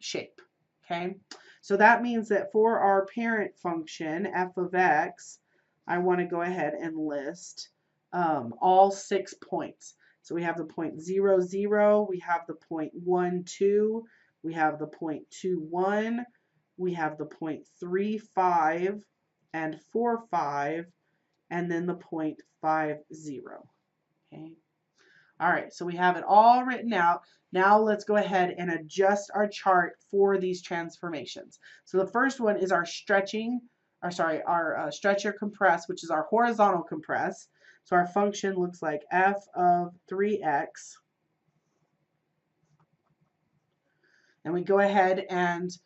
shape. Okay, so that means that for our parent function, f of x, I want to go ahead and list all 6 points. So we have the point 0, 0, we have the point 1, 2, we have the point 2, 1, we have the point 3, 5, and 4, 5, and then the point 5, 0. Okay. All right, so we have it all written out. Now let's go ahead and adjust our chart for these transformations. So the first one is our stretch or compress, which is our horizontal compress. So our function looks like f of 3x. And we go ahead and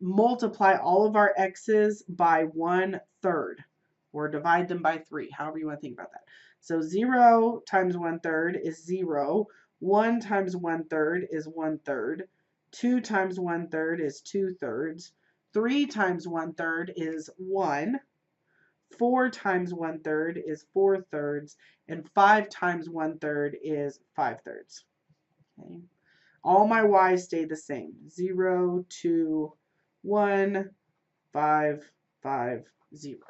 multiply all of our x's by 1/3, or divide them by 3, however you want to think about that. So 0 times 1/3 is 0. 1 times 1/3 is 1/3. 2 times 1/3 is 2/3. 3 times 1/3 is 1. 4 times 1/3 is 4/3. And 5 times 1/3 is 5/3. Okay. All my y's stay the same. 0, 2, 1, 5, 5, 0.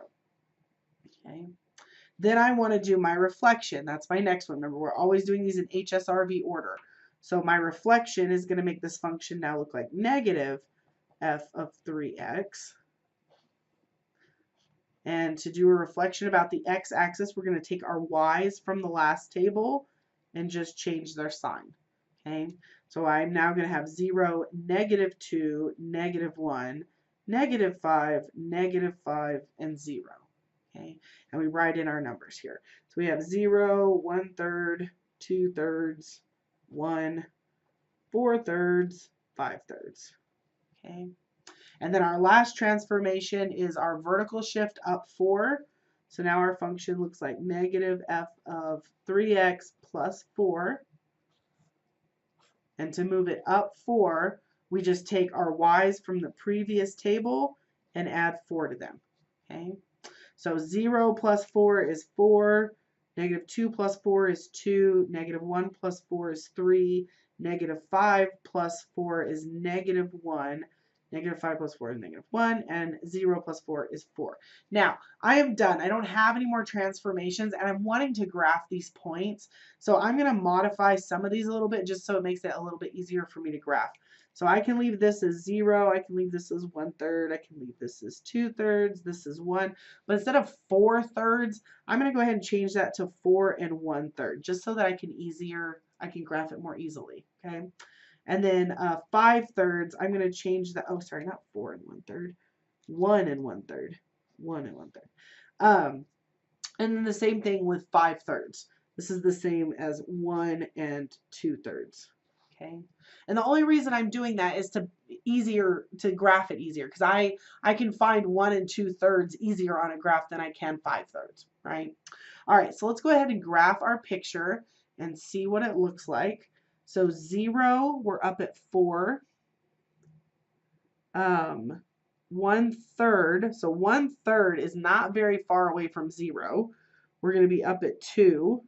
Okay. Then I want to do my reflection. That's my next one. Remember, we're always doing these in HSRV order. So my reflection is going to make this function now look like negative f of 3x. And to do a reflection about the x-axis, we're going to take our y's from the last table and just change their sign. Okay, so I'm now going to have 0, -2, -1, -5, -5, and 0. Okay, and we write in our numbers here. So we have 0, 1/3, 2/3, 1, 4/3, 5/3. Okay, and then our last transformation is our vertical shift up 4. So now our function looks like negative f of 3x plus 4. And to move it up 4, we just take our y's from the previous table and add 4 to them. Okay, so 0 plus 4 is 4, -2 plus 4 is 2, -1 plus 4 is 3, -5 plus 4 is -1, -5 plus 4 is -1, and 0 plus 4 is 4. Now, I am done. I don't have any more transformations, and I'm wanting to graph these points. So I'm going to modify some of these a little bit just so it makes it a little bit easier for me to graph. So I can leave this as 0, I can leave this as 1/3, I can leave this as 2/3, this is 1. But instead of 4/3, I'm going to go ahead and change that to 4 and 1/3, just so that I can graph it more easily. Okay. And then 5/3, I'm going to change that. Oh, sorry, not 4 and 1/3. 1 and 1/3. 1 and 1/3. And then the same thing with 5/3. This is the same as 1 and 2/3. Okay. And the only reason I'm doing that is to easier to graph it easier, because I can find 1 2/3 easier on a graph than I can 5/3, right? All right, so let's go ahead and graph our picture and see what it looks like. So 0, we're up at 4. 1/3, so 1/3 is not very far away from 0. We're going to be up at 2.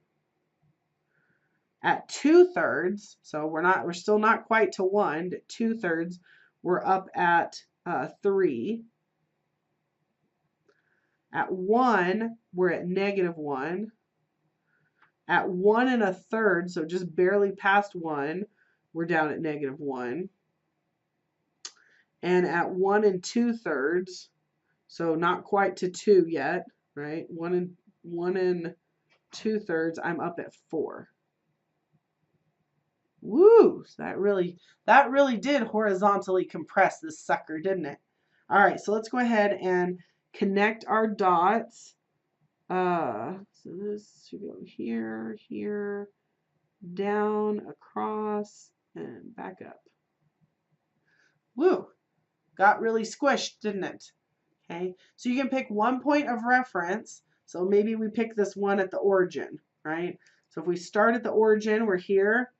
At 2/3, so we're still not quite to 1. At 2/3, we're up at 3. At 1, we're at -1. At 1 1/3, so just barely past 1, we're down at -1. And at 1 2/3, so not quite to 2 yet, right? 1 2/3, I'm up at 4. Woo! So that really did horizontally compress this sucker, didn't it? All right, so let's go ahead and connect our dots. So this should go here, here, down, across, and back up. Woo! Got really squished, didn't it? Okay, so you can pick one point of reference. So maybe we pick this one at the origin, right? So if we start at the origin, we're here,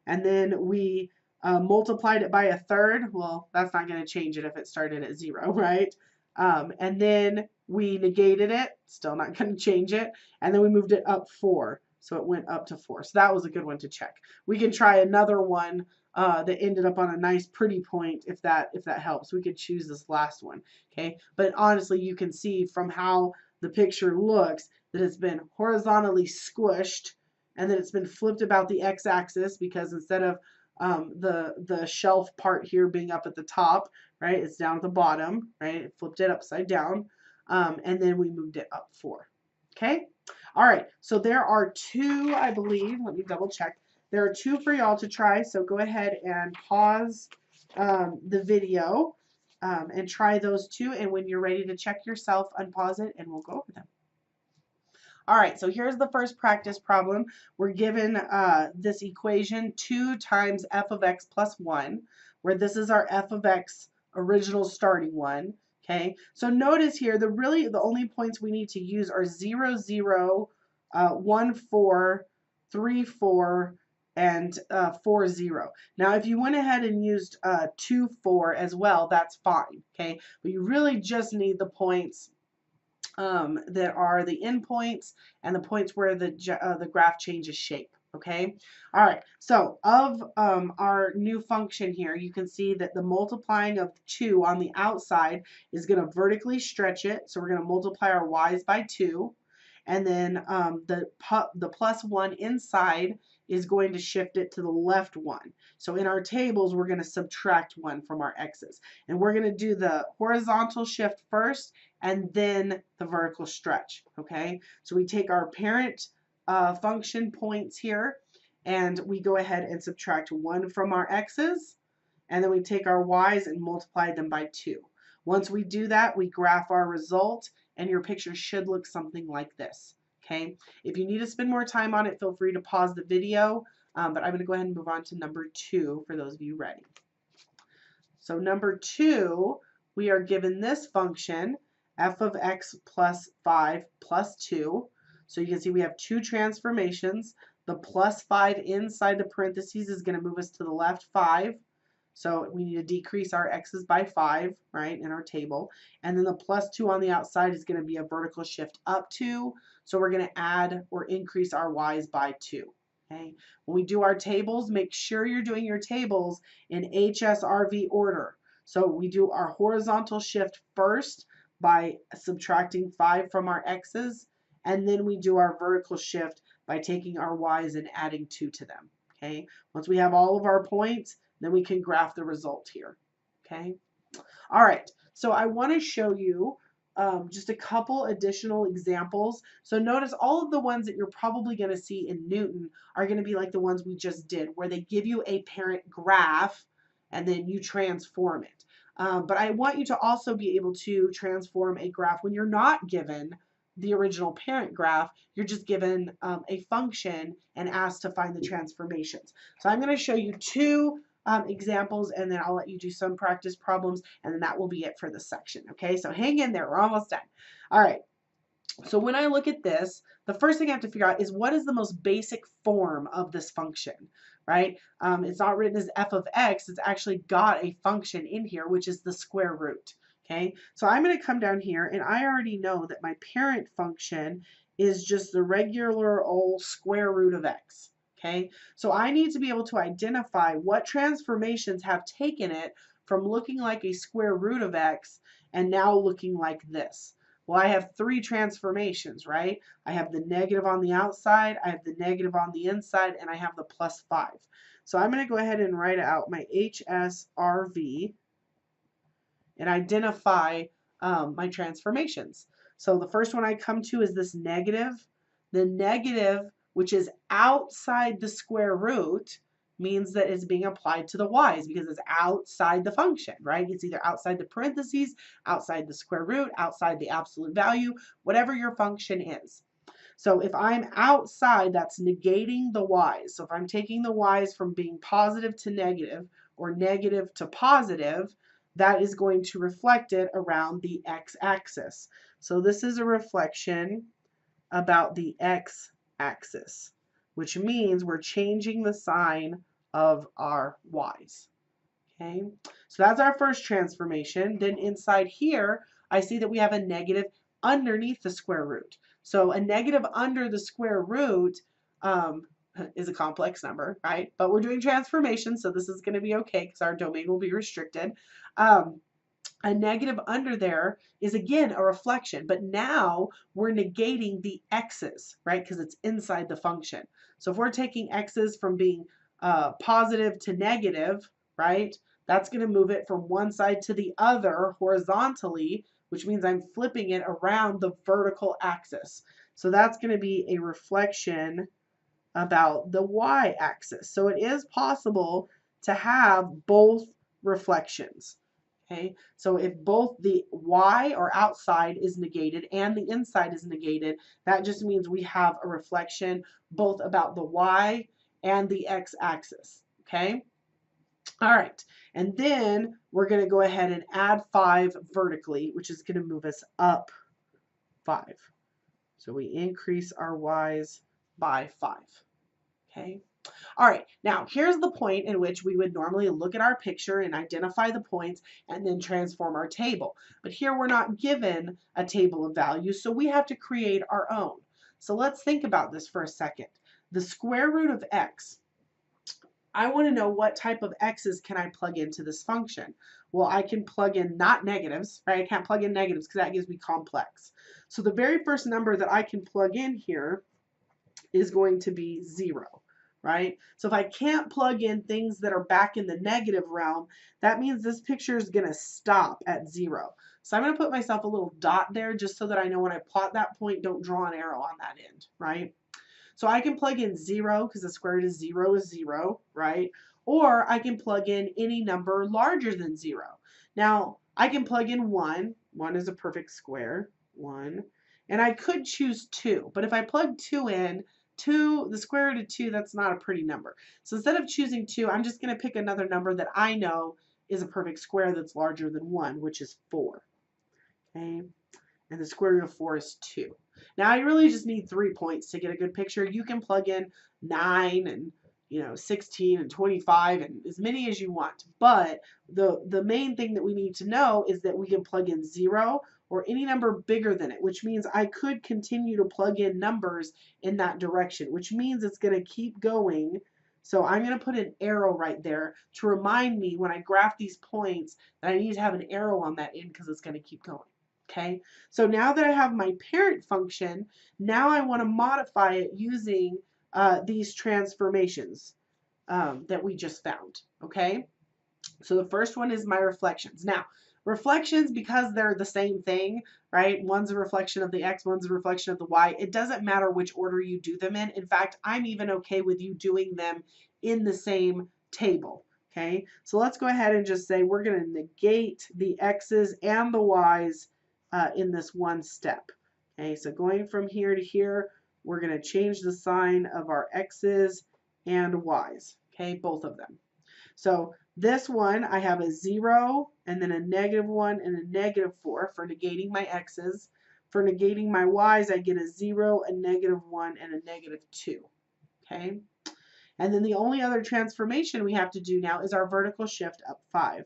and then we multiplied it by 1/3. Well, that's not going to change it if it started at 0, right? And then we negated it, still not going to change it, and then we moved it up 4, so it went up to 4. So that was a good one to check. We can try another one that ended up on a nice pretty point if that helps. We could choose this last one, okay? But honestly, you can see from how the picture looks that it's been horizontally squished, and then it's been flipped about the x-axis, because instead of the shelf part here being up at the top, right, it's down at the bottom, right? It flipped it upside down, and then we moved it up 4. Okay? All right, so there are 2, I believe. Let me double check. There are 2 for y'all to try, so go ahead and pause the video and try those 2, and when you're ready to check yourself, unpause it, and we'll go over them. All right, so here's the first practice problem. We're given this equation 2 times f of x plus 1, where this is our f of x original starting one. Okay, so notice here the only points we need to use are 0, 0, 1, 4, 3, 4, and 4, 0. Now, if you went ahead and used 2, 4 as well, that's fine. Okay, but you really just need the points that are the endpoints and the points where the graph changes shape. Okay, all right, so of our new function here, you can see that the multiplying of 2 on the outside is going to vertically stretch it, so we're going to multiply our y's by 2, and then the plus 1 inside is going to shift it to the left 1. So in our tables, we're going to subtract 1 from our x's, and we're going to do the horizontal shift first and then the vertical stretch. Okay, so we take our parent function points here, and we go ahead and subtract 1 from our x's, and then we take our y's and multiply them by 2. Once we do that, we graph our result, and your picture should look something like this. Okay, if you need to spend more time on it, feel free to pause the video, but I'm going to go ahead and move on to number 2 for those of you ready. So number 2, we are given this function, f of x plus 5 plus 2. So you can see we have 2 transformations. The plus 5 inside the parentheses is going to move us to the left 5. So we need to decrease our x's by 5, right, in our table. And then the plus 2 on the outside is going to be a vertical shift up 2. So we're going to add or increase our y's by 2. Okay. When we do our tables, make sure you're doing your tables in HSRV order. So we do our horizontal shift first by subtracting 5 from our x's, and then we do our vertical shift by taking our y's and adding 2 to them. Okay. Once we have all of our points, then we can graph the result here. Okay. All right. So I want to show you just a couple additional examples. So notice all of the ones that you're probably going to see in Knewton are going to be like the ones we just did, where they give you a parent graph and then you transform it. But I want you to also be able to transform a graph when you're not given the original parent graph. You're just given a function and asked to find the transformations. So I'm going to show you 2 examples, and then I'll let you do some practice problems, and then that will be it for this section. Okay, so hang in there. We're almost done. All right. So when I look at this, the first thing I have to figure out is what is the most basic form of this function, right? It's not written as f of x. It's actually got a function in here, which is the square root. Okay, so I'm going to come down here, and I already know that my parent function is just the regular old square root of x. Okay, so I need to be able to identify what transformations have taken it from looking like a square root of x and now looking like this. Well, I have three transformations, right? I have the negative on the outside, I have the negative on the inside, and I have the plus 5. So I'm going to go ahead and write out my HSRV and identify my transformations. So the first one I come to is this negative. The negative, which is outside the square root, means that it's being applied to the y's because it's outside the function, right? It's either outside the parentheses, outside the square root, outside the absolute value, whatever your function is. So if I'm outside, that's negating the y's. So if I'm taking the y's from being positive to negative or negative to positive, that is going to reflect it around the x-axis. So this is a reflection about the x-axis, which means we're changing the sign of our y's. Okay, so that's our first transformation. Then inside here, I see that we have a negative underneath the square root. So a negative under the square root is a complex number, right? But we're doing transformation, so this is going to be okay because our domain will be restricted. A negative under there is again a reflection, but now we're negating the x's, right? Because it's inside the function. So if we're taking x's from being positive to negative, right? That's going to move it from one side to the other horizontally, which means I'm flipping it around the vertical axis. So that's going to be a reflection about the y-axis. So it is possible to have both reflections. Okay, so if both the y or outside is negated and the inside is negated, that just means we have a reflection both about the y and the x-axis. Okay, all right, and then we're going to go ahead and add 5 vertically, which is going to move us up 5. So we increase our y's by 5. Okay. All right, now here's the point in which we would normally look at our picture and identify the points and then transform our table. But here we're not given a table of values, so we have to create our own. So let's think about this for a second. The square root of x, I want to know what type of x's can I plug into this function. Well, I can plug in not negatives, right? I can't plug in negatives because that gives me complex. So the very first number that I can plug in here is going to be 0. Right? So if I can't plug in things that are back in the negative realm, that means this picture is going to stop at 0. So I'm going to put myself a little dot there just so that I know when I plot that point, don't draw an arrow on that end, right? So I can plug in 0 because the square root of 0 is 0, right? Or I can plug in any number larger than 0. Now, I can plug in 1. 1 is a perfect square, 1. And I could choose 2, but if I plug 2 in, 2, the square root of 2, that's not a pretty number. So instead of choosing 2, I'm just going to pick another number that I know is a perfect square that's larger than 1, which is 4. Okay, and the square root of 4 is 2. Now I really just need 3 points to get a good picture. You can plug in 9 and 16 and 25 and as many as you want. But the main thing that we need to know is that we can plug in 0 or any number bigger than it, which means I could continue to plug in numbers in that direction, which means it's going to keep going. So I'm going to put an arrow right there to remind me when I graph these points that I need to have an arrow on that end because it's going to keep going. Okay, so now that I have my parent function, now I want to modify it using these transformations that we just found. Okay, so the first one is my reflections. Now, reflections, because they're the same thing, right? One's a reflection of the x, one's a reflection of the y. It doesn't matter which order you do them in. In fact, I'm even okay with you doing them in the same table. Okay, so let's go ahead and just say we're going to negate the x's and the y's in this one step. Okay, so going from here to here, we're going to change the sign of our x's and y's. Okay, both of them. So this one, I have a 0 and then a -1 and a -4 for negating my x's. For negating my y's, I get a 0, a -1, and a -2. Okay? And then the only other transformation we have to do now is our vertical shift up 5.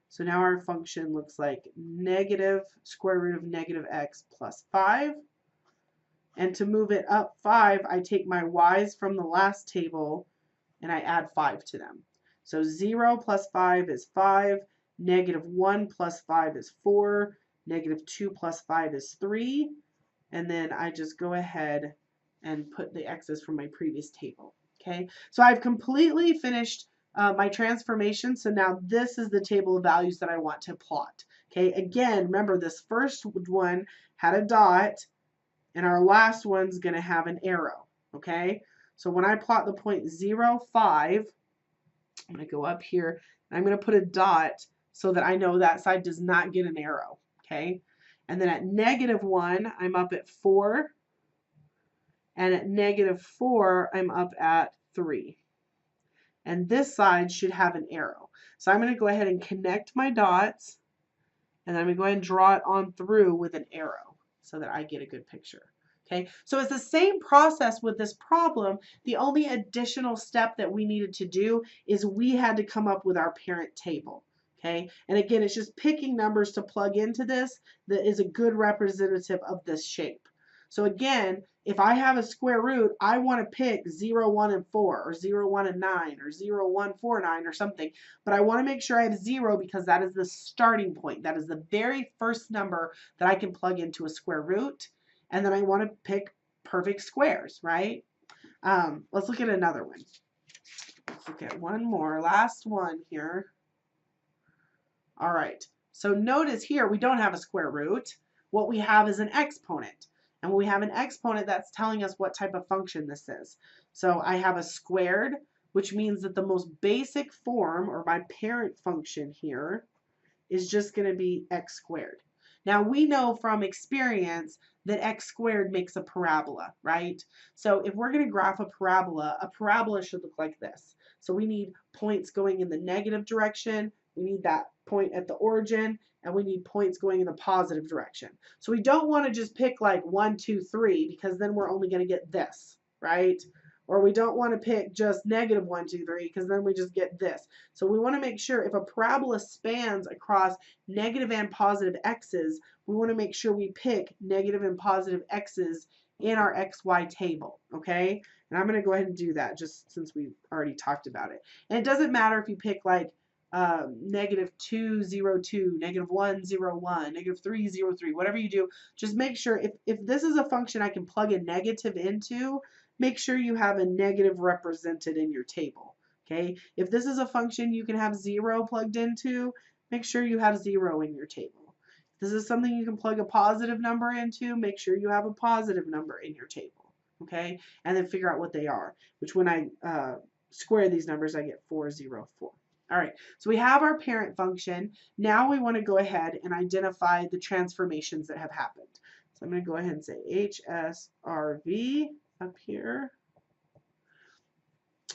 So now our function looks like negative square root of negative x plus 5. And to move it up 5, I take my y's from the last table and I add 5 to them. So 0 plus 5 is 5, -1 plus 5 is 4, -2 plus 5 is 3, and then I just go ahead and put the x's from my previous table. Okay, so I've completely finished my transformation. So now this is the table of values that I want to plot. Okay, again, remember this first one had a dot, and our last one's going to have an arrow. Okay, so when I plot the point 0, 5, I'm going to go up here and I'm going to put a dot so that I know that side does not get an arrow. Okay, and then at -1, I'm up at 4. And at -4, I'm up at 3. And this side should have an arrow. So I'm going to go ahead and connect my dots, and I'm going to go ahead and draw it on through with an arrow so that I get a good picture. Okay, so it's the same process with this problem. The only additional step that we needed to do is we had to come up with our parent table. Okay, and again, it's just picking numbers to plug into this that is a good representative of this shape. So again, if I have a square root, I want to pick 0, 1, and 4, or 0, 1, and 9, or 0, 1, 4, 9, or something. But I want to make sure I have 0 because that is the starting point. That is the very first number that I can plug into a square root. And then I want to pick perfect squares, right? Let's look at another one. Let's look at one more, last one here. All right, so notice here we don't have a square root. What we have is an exponent. And when we have an exponent, that's telling us what type of function this is. So I have a squared, which means that the most basic form, or my parent function here, is just going to be x squared. Now we know from experience that x squared makes a parabola, right? So if we're going to graph a parabola should look like this. So we need points going in the negative direction, we need that point at the origin, and we need points going in the positive direction. So we don't want to just pick like 1, 2, 3 because then we're only going to get this, right? Or we don't want to pick just -1, 2, 3 because then we just get this. So we want to make sure if a parabola spans across negative and positive x's, we want to make sure we pick negative and positive x's in our xy table, okay? And I'm going to go ahead and do that just since we already talked about it. And it doesn't matter if you pick like -2, 0, 2, -1, 0, 1, -3, 0, 3, whatever you do, just make sure if this is a function I can plug a negative into, make sure you have a negative represented in your table. Okay, if this is a function you can have 0 plugged into, make sure you have 0 in your table. If this is something you can plug a positive number into, make sure you have a positive number in your table. Okay, and then figure out what they are, which when I square these numbers, I get 4, 0, 4. All right, so we have our parent function. Now we want to go ahead and identify the transformations that have happened. So I'm going to go ahead and say HSRV up here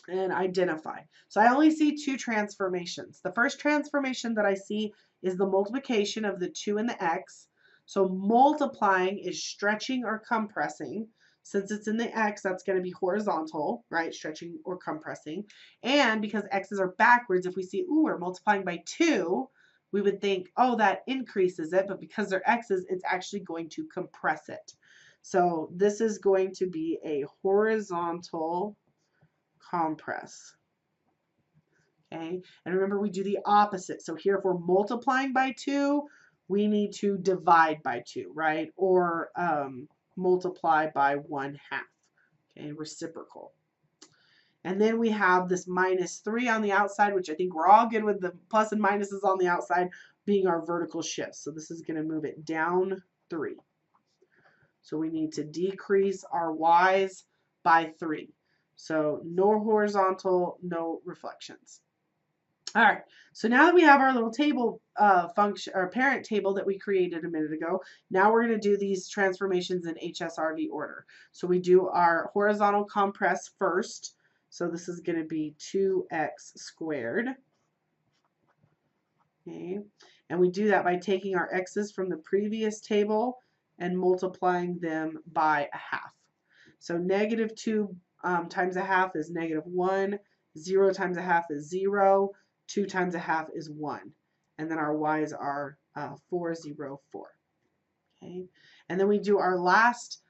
and identify. So I only see 2 transformations. The first transformation that I see is the multiplication of the 2 and the x. So multiplying is stretching or compressing. Since it's in the x, that's going to be horizontal, right? Stretching or compressing. And because x's are backwards, if we see, ooh, we're multiplying by 2, we would think, oh, that increases it. But because they're x's, it's actually going to compress it. So this is going to be a horizontal compress. Okay, and remember we do the opposite. So here if we're multiplying by 2, we need to divide by 2, right? Or multiply by 1/2. Okay, reciprocal. And then we have this -3 on the outside, which I think we're all good with the plus and minuses on the outside being our vertical shift. So this is going to move it down 3. So we need to decrease our y's by 3. So no horizontal, no reflections. All right, so now that we have our little table function, or parent table that we created a minute ago, now we're going to do these transformations in HSRV order. So we do our horizontal compress first. So this is going to be 2x squared. Okay, and we do that by taking our x's from the previous table and multiplying them by a half. So negative 2 times a half is negative 1, 0 times a half is 0, 2 times a half is 1. And then our y's are 4, 0, 4. Okay, and then we do our last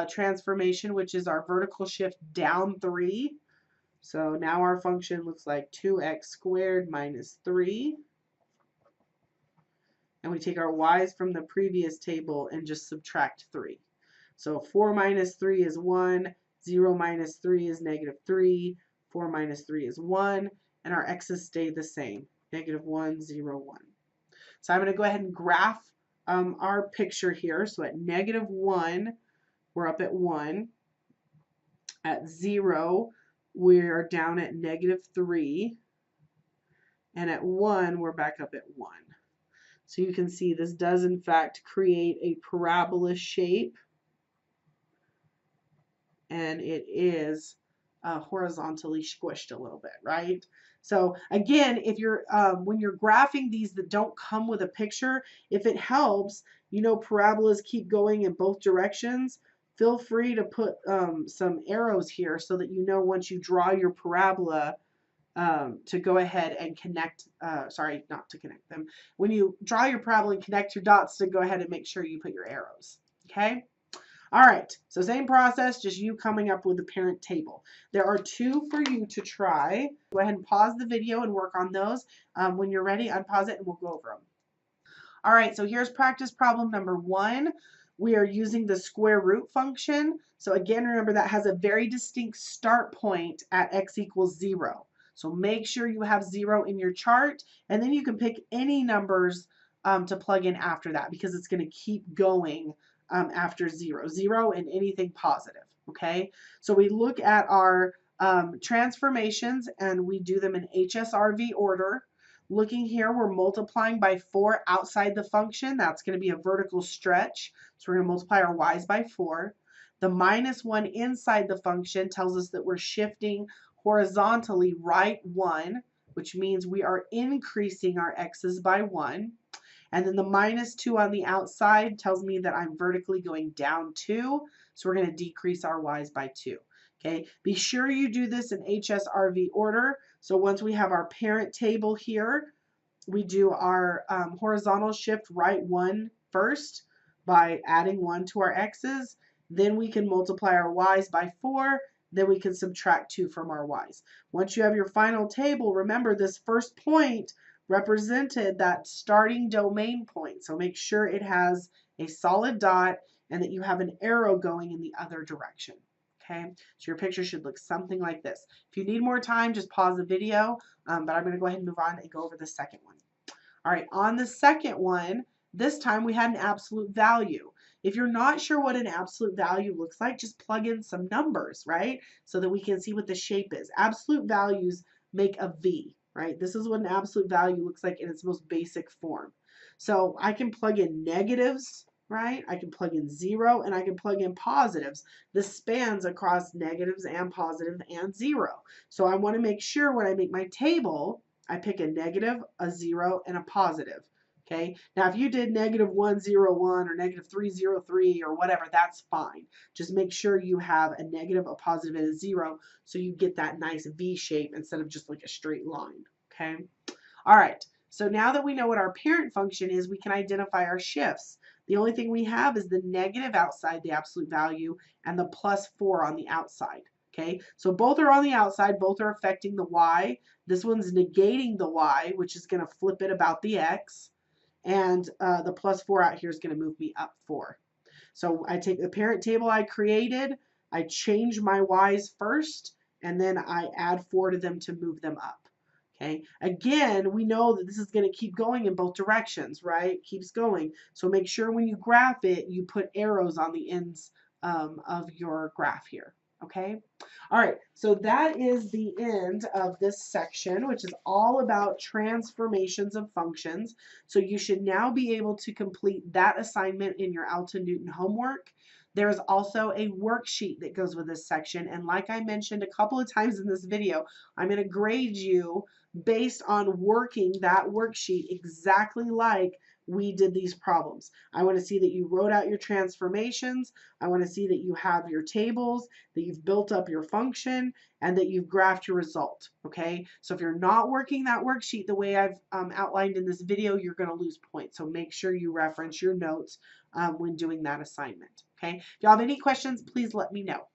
transformation, which is our vertical shift down 3. So now our function looks like 2x squared minus 3. And we take our y's from the previous table and just subtract 3. So 4 minus 3 is 1, 0 minus 3 is negative 3, 4 minus 3 is 1, and our x's stay the same, negative 1, 0, 1. So I'm going to go ahead and graph our picture here. So at negative 1, we're up at 1. At 0, we're down at negative 3. And at 1, we're back up at 1. So you can see this does in fact create a parabola shape, and it is horizontally squished a little bit, right? So again, if you're when you're graphing these that don't come with a picture, if it helps, you know, parabolas keep going in both directions. Feel free to put some arrows here so that you know once you draw your parabola to go ahead and connect, sorry, not to connect them. When you draw your parabola and connect your dots, to go ahead and make sure you put your arrows, okay? All right, so same process, just you coming up with the parent table. There are 2 for you to try. Go ahead and pause the video and work on those. When you're ready, unpause it and we'll go over them. All right, so here's practice problem number 1. We are using the square root function. So again, remember that has a very distinct start point at x equals 0. So make sure you have 0 in your chart, and then you can pick any numbers to plug in after that because it's going to keep going after 0. 0 and anything positive, okay? So we look at our transformations and we do them in HSRV order. Looking here, we're multiplying by 4 outside the function. That's going to be a vertical stretch. So we're going to multiply our y's by 4. The minus 1 inside the function tells us that we're shifting horizontally right 1, which means we are increasing our x's by 1. And then the minus 2 on the outside tells me that I'm vertically going down 2. So we're going to decrease our y's by 2. Okay, be sure you do this in HSRV order. So once we have our parent table here, we do our horizontal shift right 1 first by adding 1 to our x's. Then we can multiply our y's by 4. Then we can subtract 2 from our y's. Once you have your final table, remember this first point represented that starting domain point. So make sure it has a solid dot and that you have an arrow going in the other direction. Okay, so your picture should look something like this. If you need more time, just pause the video, but I'm going to go ahead and move on and go over the second one. All right, on the second one, this time we had an absolute value. If you're not sure what an absolute value looks like, just plug in some numbers, right? So that we can see what the shape is. Absolute values make a V, right? This is what an absolute value looks like in its most basic form. So I can plug in negatives, right? I can plug in 0 and I can plug in positives. This spans across negatives and positive and 0. So I want to make sure when I make my table, I pick a negative, a 0, and a positive. Okay, now if you did negative 101 or negative 303 or whatever, that's fine. Just make sure you have a negative, a positive, and a 0 so you get that nice V shape instead of just like a straight line. Okay, all right, so now that we know what our parent function is, we can identify our shifts. The only thing we have is the negative outside the absolute value and the plus 4 on the outside. Okay, so both are on the outside, both are affecting the y. This one's negating the y, which is going to flip it about the x. And the plus 4 out here is going to move me up 4. So I take the parent table I created, I change my y's first, and then I add 4 to them to move them up. Okay, again, we know that this is going to keep going in both directions, right? It keeps going. So make sure when you graph it, you put arrows on the ends of your graph here. Okay, all right, so that is the end of this section, which is all about transformations of functions. So you should now be able to complete that assignment in your Alton Newton homework. There is also a worksheet that goes with this section. And like I mentioned a couple of times in this video, I'm going to grade you based on working that worksheet exactly like we did these problems. I want to see that you wrote out your transformations. I want to see that you have your tables, that you've built up your function, and that you've graphed your result. Okay, so if you're not working that worksheet the way I've outlined in this video, you're going to lose points. So make sure you reference your notes when doing that assignment. Okay, if y'all have any questions, please let me know.